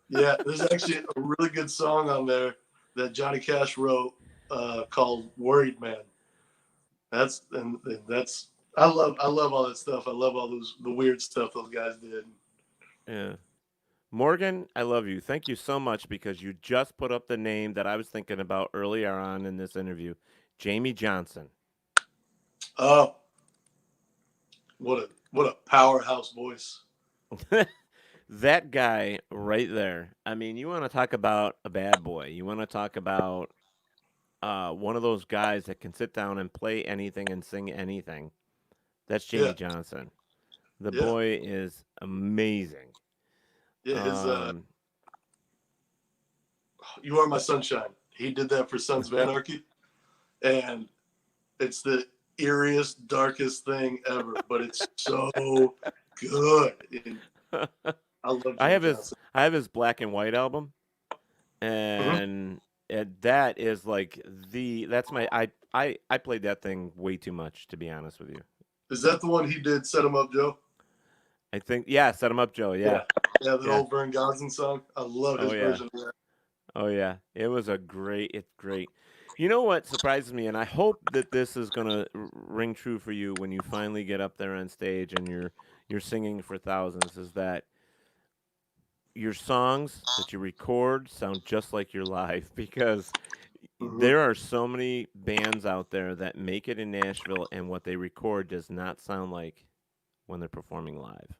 Yeah, there's actually a really good song on there that Johnny Cash wrote called "Worried Man." That's I love all that stuff. I love all the weird stuff those guys did. Yeah. Morgan, I love you. Thank you so much because you just put up the name that I was thinking about earlier on in this interview, Jamie Johnson. Oh, what a powerhouse voice. That guy right there. I mean, you want to talk about a bad boy. You want to talk about one of those guys that can sit down and play anything and sing anything. That's Jamie Yeah, Johnson. The yeah, boy is amazing. yeah. His Um, "You Are My Sunshine." He did that for Sons of Anarchy, and it's the eeriest, darkest thing ever. But it's so good. And I love I Jimmy have his Johnson. I have his black and white album. Mhm. and that is like that's my I played that thing way too much, to be honest with you. Is that the one he did? Set him up, Joe. I think, yeah, Set 'em Up Joe, yeah. Yeah, yeah, that Yeah. old Vern Gosdin song. I love Oh his yeah. version of that. Oh yeah. It's great. You know what surprises me, and I hope that this is gonna ring true for you when you finally get up there on stage and you're singing for thousands, is that your songs that you record sound just like your live because Hmm. there are so many bands out there that make it in Nashville and what they record does not sound like when they're performing live.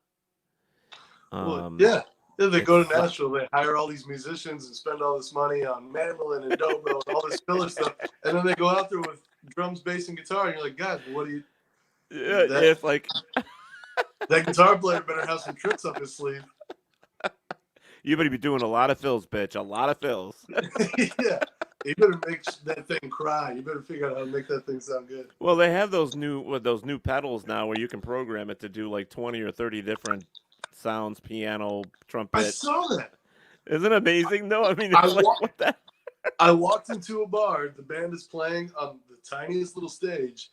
Well, Um, yeah. Yeah, they go to it's Nashville, they hire all these musicians and spend all this money on mandolin and dobro and all this filler stuff, and then they go out there with drums, bass, and guitar, and you're like, guys, what do you that it's like that guitar player better have some tricks up his sleeve. you better be doing a lot of fills, bitch, a lot of fills. Yeah, you better make that thing cry. You better figure out how to make that thing sound good. Well, they have those new pedals now where you can program it to do like 20 or 30 different sounds, piano, I trumpet. saw that. Isn't it amazing? No, I mean I it's like wa- what the I walked into a bar. The band is playing on the tiniest little stage,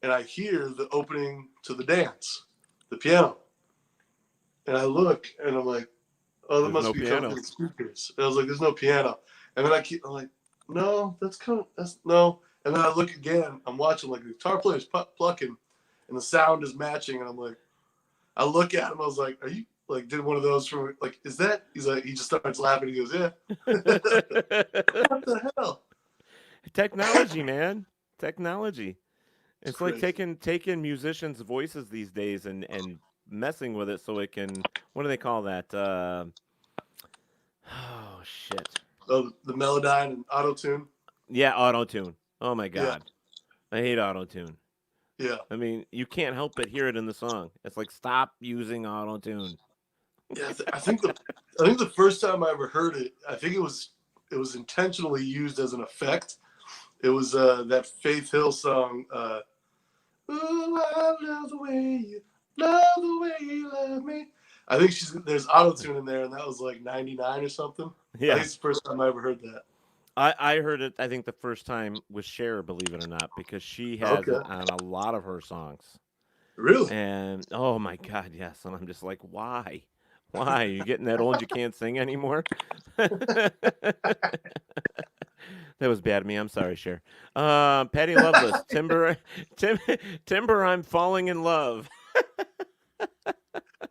and I hear the opening to the dance, the piano. And I look, and I'm like, "Oh, that there's must no be coming piano. from the speakers." And I was like, "There's no piano." And then I'm like, "No, that's no." And then I look again. I'm watching like the guitar player's plucking, and the sound is matching. And I'm like, I look at him. I was like, "Are you like did one of those from like is that?" He's like, he just starts laughing. He goes, "Yeah." What the hell? Technology, man. Technology. It's It's like crazy. taking musicians' voices these days and messing with it so it can, what do they call that? Oh shit. Oh, the Melodyne and auto tune. Yeah, auto tune. Oh my Yeah, god. I hate auto tune. yeah, I mean, you can't help but hear it in the song. It's like stop using auto tune. yeah. I think the first time I ever heard it, I think it was intentionally used as an effect. It was that Faith Hill song. Ooh, I love the way you love me. I think there's auto tune in there, and that was like '99 or something. I think Yeah. it's the first time I ever heard that. I heard it I think the first time with Cher, believe it or not, because she has Okay, it on a lot of her songs. really? And oh my god, yes. And I'm just like, why? Why? Are you getting that old you can't sing anymore? That was bad of me. I'm sorry, Cher. Patty Loveless, Timber, I'm falling in love.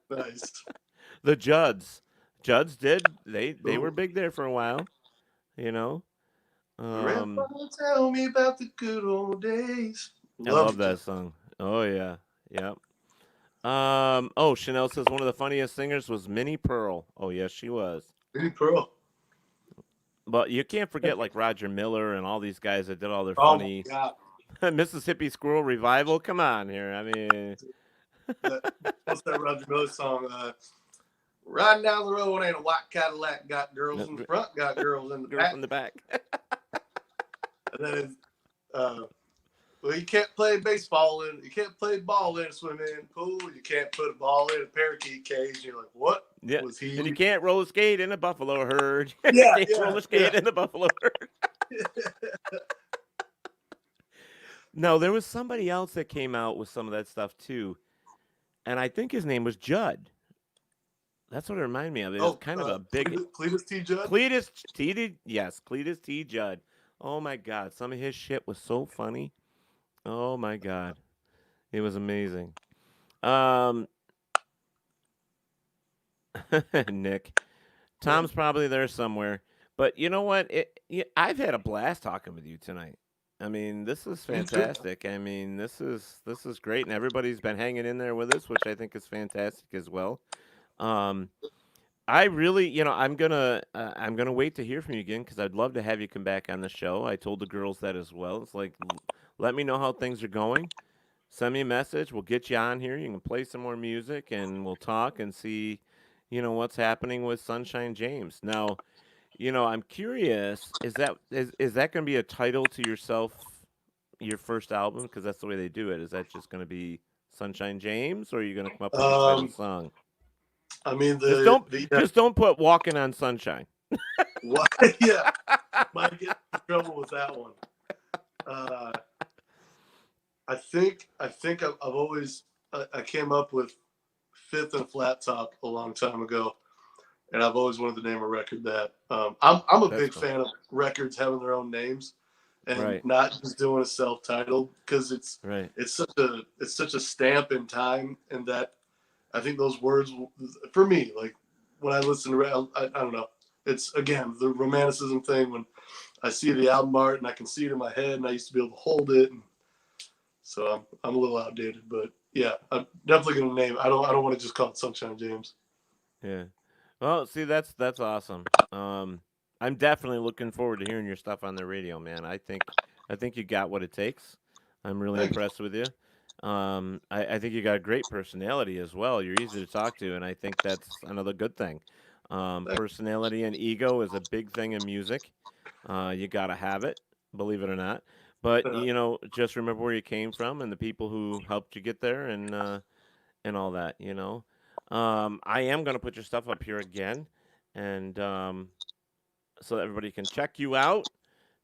Nice. The Judds did. They were Ooh. big there for a while. You know. Grandpa, Um, tell me about the good old days. I Love love the that Judds. song. Oh yeah, yeah. Oh, Chanel says one of the funniest singers was Minnie Pearl. Oh yes, she was. Big Pearl. But you can't forget like Roger Miller and all these guys that did all their Oh my funny God. Mississippi Squirrel Revival. Come on here. I mean, That, what's that Roger Miller song? Riding down the road ain't a white Cadillac. Got girls in the front, got girls in the girls back. in the back. And then well, you can't play baseball you can't play ball in a swimming pool. You can't put a ball in a parakeet cage. You're like, what Yeah, was and you he? can't roller skate in a buffalo herd. Yeah, Can't yeah, roller yeah. skate in a buffalo herd. No, there was somebody else that came out with some of that stuff too, and I think his name was Judd. That's what it reminded me of. It was Oh, kind of a big Cletus T. Judd. Cletus T. Judd. Oh my God, some of his shit was so funny. Oh my God, it was amazing. Um, Nick, Yeah, Tom's probably there somewhere. But you know what? I've had a blast talking with you tonight. I mean, this is me too. fantastic. I mean, this is great, and everybody's been hanging in there with us, which I think is fantastic as well. Um, I really, I'm gonna wait to hear from you again because I'd love to have you come back on the show. I told the girls that as well. It's like, let me know how things are going. Send me a message. We'll get you on here. You can play some more music, and we'll talk and see, what's happening with Sunshine James. Now, I'm curious. Is that going to be a title to yourself, your first album? Because that's the way they do it. Is that just going to be Sunshine James, or are you going to come up with a title Um, song? I mean Just the don't just don't put Walking on Sunshine. What? Yeah, might get in trouble with that one. I think I've always I came up with Fifth and Flat Top a long time ago, and I've always wanted to name a record that. I'm a That's big cool. fan of records having their own names, and Right. not just doing a self-titled, because Right. it's such a stamp in time, and that I think those words for me, like when I listen to I don't know, it's again the romanticism thing when I see the album art and I can see it in my head, and I used to be able to hold it, and so I'm a little outdated, but yeah, I'm definitely gonna name. I don't want to just call it Sunshine James. Yeah. Well, see, that's awesome. I'm definitely looking forward to hearing your stuff on the radio, man. I think you got what it takes. I'm really Thank you. impressed with you. I think you got a great personality as well. You're easy to talk to, and I think that's another good thing. Thank Personality and ego is a big thing in music. You gotta have it, believe it or not. But you. just remember where you came from and the people who helped you get there, and all that. I am gonna put your stuff up here again, and so that everybody can check you out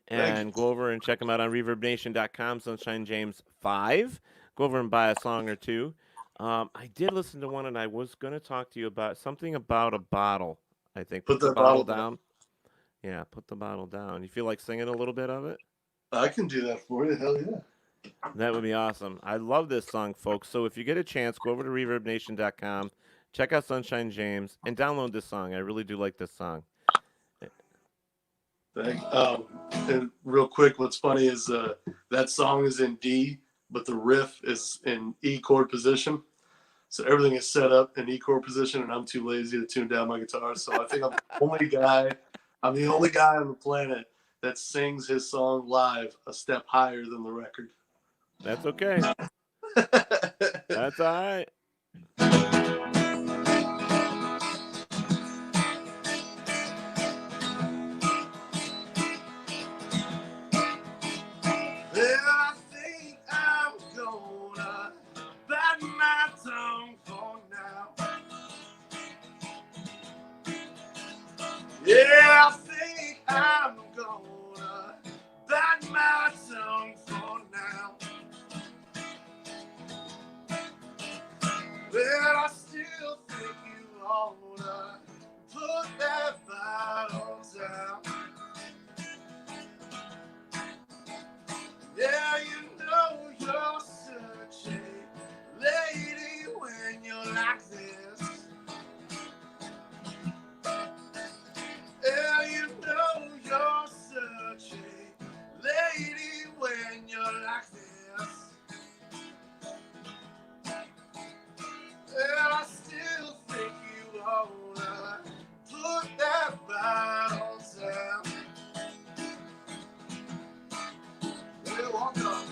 Thank you. and go over and check them out on ReverbNation.com. Sunshine James 5. Go over and buy a song or two. I did listen to one, and I was gonna talk to you about something about a bottle. I think Put put the that bottle bottle down. down. Yeah, put the bottle down. You feel like singing a little bit of it? I can do that for you. Hell yeah. That would be awesome. I love this song, folks. So if you get a chance, go over to ReverbNation.com, check out Sunshine James, and download this song. I really do like this song. And real quick, what's funny is that song is in D, but the riff is in E chord position. So everything is set up in E chord position, and I'm too lazy to tune down my guitar. So I think I'm the only guy on the planet that sings his song live a step higher than the record. That's okay. That's all right. I think I'm gonna bite my tongue for now. Yeah, I think I'm gonna bite my tongue for now. But I still think you ought to put that bottle down. Yeah, you know you're such a lady when you're like this. Yeah, you know you're such a lady when you're like this. Yeah, I still think you ought to put that bottle down. Yeah, walk on.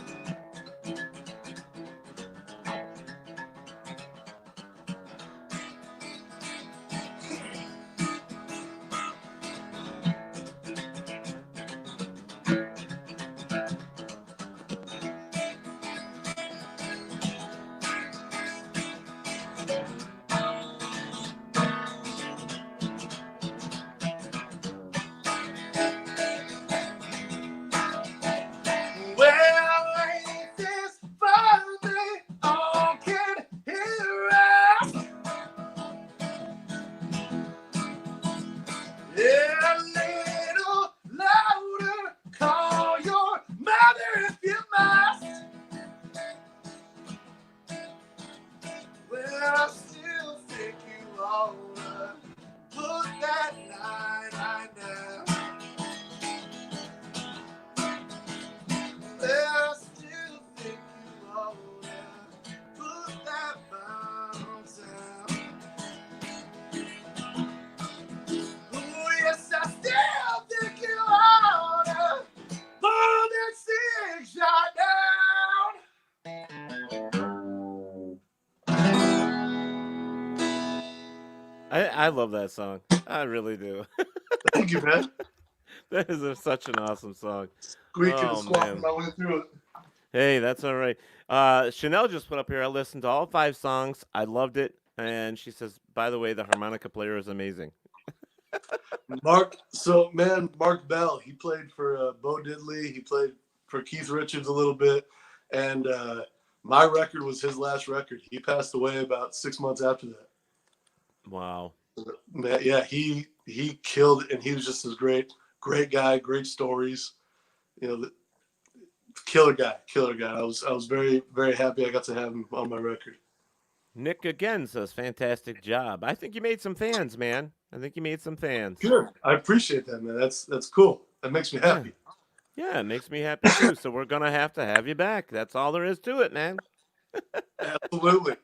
Well, ain't this funny? All can hear us. Yeah, a little louder. Call your mother if you must. Well, I still think you ought to put that line down. Well, I still think you ought to put that bottle down. Oh, yes, I still think you ought to pull that six shot I love that song. I really do. down. Thank you, man. That is such an awesome song. Squeaking and Oh, squawking man. my way through it. Hey, that's all right. Chanel just put up here. I listened to all 5 songs. I loved it. And she says, by the way, the harmonica player is amazing. Mark Bell, he played for Bo Diddley. He played for Keith Richards a little bit. And my record was his last record. He passed away about 6 months after that. Wow. Man, yeah, he killed it, and he was just a great guy, great stories. You know, killer guy. I was very, very happy I got to have him on my record. Nick again says, fantastic job. I think you made some fans, man. I think you made some fans. Good. I appreciate that, man. That's cool. That makes me happy. Yeah, it makes me happy too. So we're going to have you back. That's all there is to it, man. Absolutely.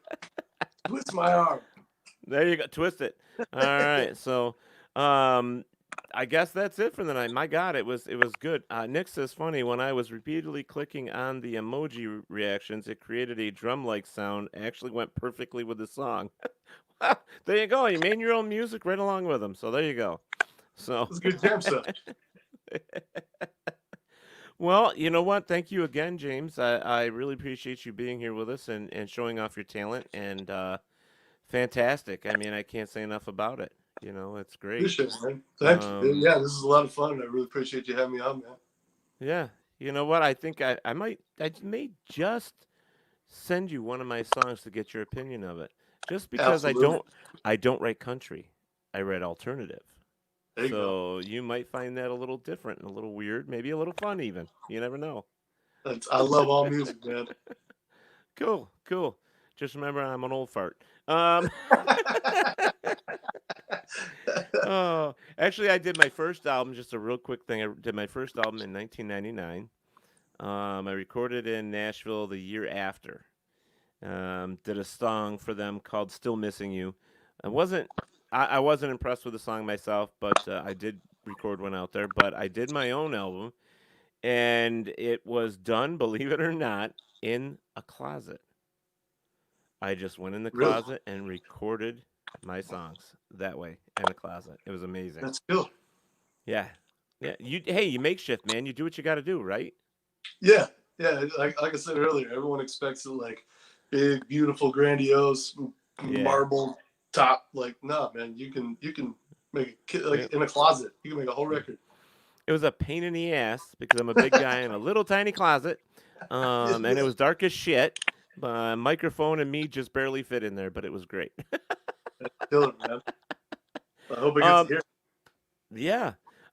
Twist my arm. There you go. Twist it. All right. So I guess that's it for the night. My God, it was good. Nick says, funny, when I was repeatedly clicking on the emoji reactions, it created a drum-like sound. Actually went perfectly with the song. There you go. You made your own music right along with them. So there you go. So It's good jam stuff. Well, you know what? Thank you again, James. I really appreciate you being here with us and showing off your talent. And fantastic. I mean, I can't say enough about it. You know, it's great. Appreciate it, man. Thank you. Yeah, this is a lot of fun. I really appreciate you having me on, man. Yeah. You know what? I think I may just send you one of my songs to get your opinion of it. Just because Absolutely. I don't write country. I write alternative. There you So you might find that a little different and a little weird, maybe a little fun even. You never know. I love all music, man. Cool. Just remember, I'm an old fart. Oh, actually, I did my first album. Just a real quick thing. I did my first album in 1999. I recorded in Nashville the year after. Did a song for them called "Still Missing You." I wasn't impressed with the song myself, but I did record one out there. But I did my own album, and it was done, believe it or not, in a closet. I just went in the Really? closet and recorded my songs that way in a closet. It was amazing. That's cool. Yeah. You makeshift, man. You do what you got to do, right? Yeah. Like I said earlier, everyone expects it like big, beautiful, grandiose, marble top. Like, nah, man, you can make it like in a closet. You can make a whole record. It was a pain in the ass because I'm a big guy in a little tiny closet, and it was dark as shit. My microphone and me just barely fit in there, but it was great. Killer, man. I hope it gets to hear.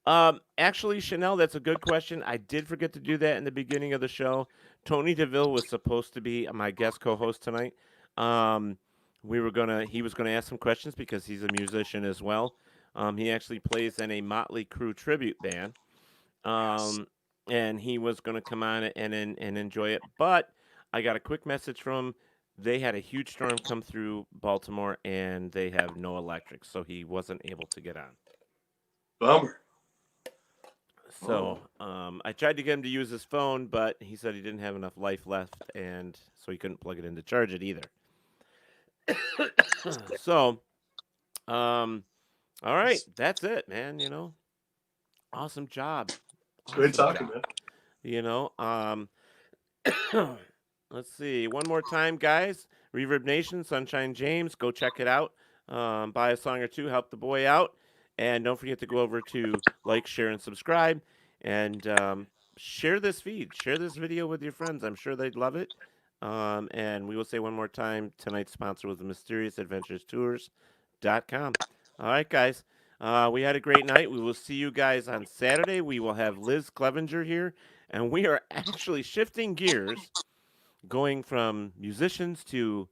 Yeah. Actually, Chanel, that's a good question. I did forget to do that in the beginning of the show. Tony Deville was supposed to be my guest co-host tonight. He was gonna ask some questions because he's a musician as well. He actually plays in a Motley Crue tribute band. And he was gonna come on and enjoy it. But I got a quick message from him. They had a huge storm come through Baltimore and they have no electric, so he wasn't able to get on. Bummer. So I tried to get him to use his phone, but he said he didn't have enough life left, and so he couldn't plug it in to charge it either. So, all right, that's it, man. You know, awesome job. Great talking, man. You know, let's see. One more time, guys. Reverb Nation, Sunshine James, go check it out. Buy a song or two, help the boy out. And don't forget to go over to like, share, and subscribe. And share this feed. Share this video with your friends. I'm sure they'd love it. And we will say one more time, tonight's sponsor was the MysteriousAdventurestours.com. All right, guys. We had a great night. We will see you guys on Saturday. We will have Liz Clevenger here. And we are actually shifting gears, going from musicians to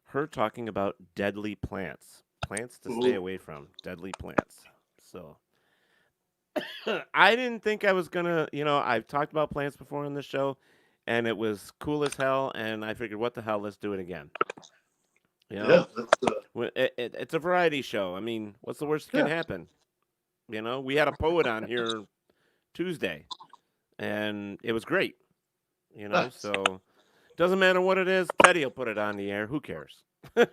her talking about deadly plants. Plants to stay away from. Deadly plants. So I didn't think I was gonna, I've talked about plants before on the show, and it was cool as hell. And I figured, what the hell? Let's do it again. It's a variety show. I mean, what's the worst that can happen? We had a poet on here Tuesday, and it was great. So doesn't matter what it is. Teddy will put it on the air. Who cares? As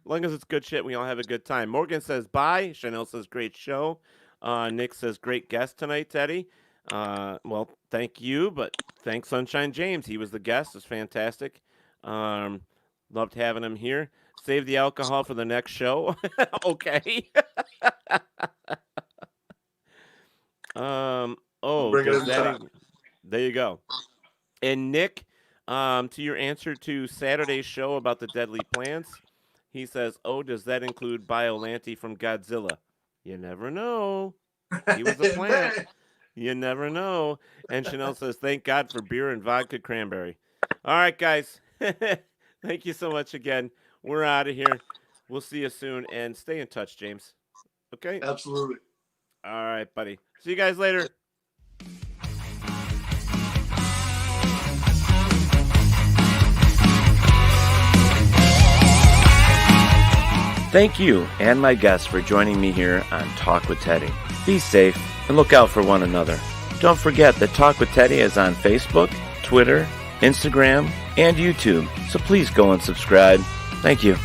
long as it's good shit, we all have a good time. Morgan says bye. Chanel says great show. Nick says great guest tonight, Teddy. Well, thank you, but thanks Sunshine James. He was the guest. It's fantastic. Loved having him here. Save the alcohol for the next show. Okay. Bring it does in that time. there you go. And Nick, to your answer to Saturday's show about the deadly plants, he says, "Oh, does that include Biollante from Godzilla?" You never know. He was a plant. You never know. And Chanel says, "Thank God for beer and vodka cranberry." All right, guys. Thank you so much again. We're out of here. We'll see you soon, and stay in touch, James. Okay? Absolutely. All right, buddy. See you guys later. Thank you and my guests for joining me here on Talk with Teddy. Be safe and look out for one another. Don't forget that Talk with Teddy is on Facebook, Twitter, Instagram, and YouTube, so please go and subscribe. Thank you.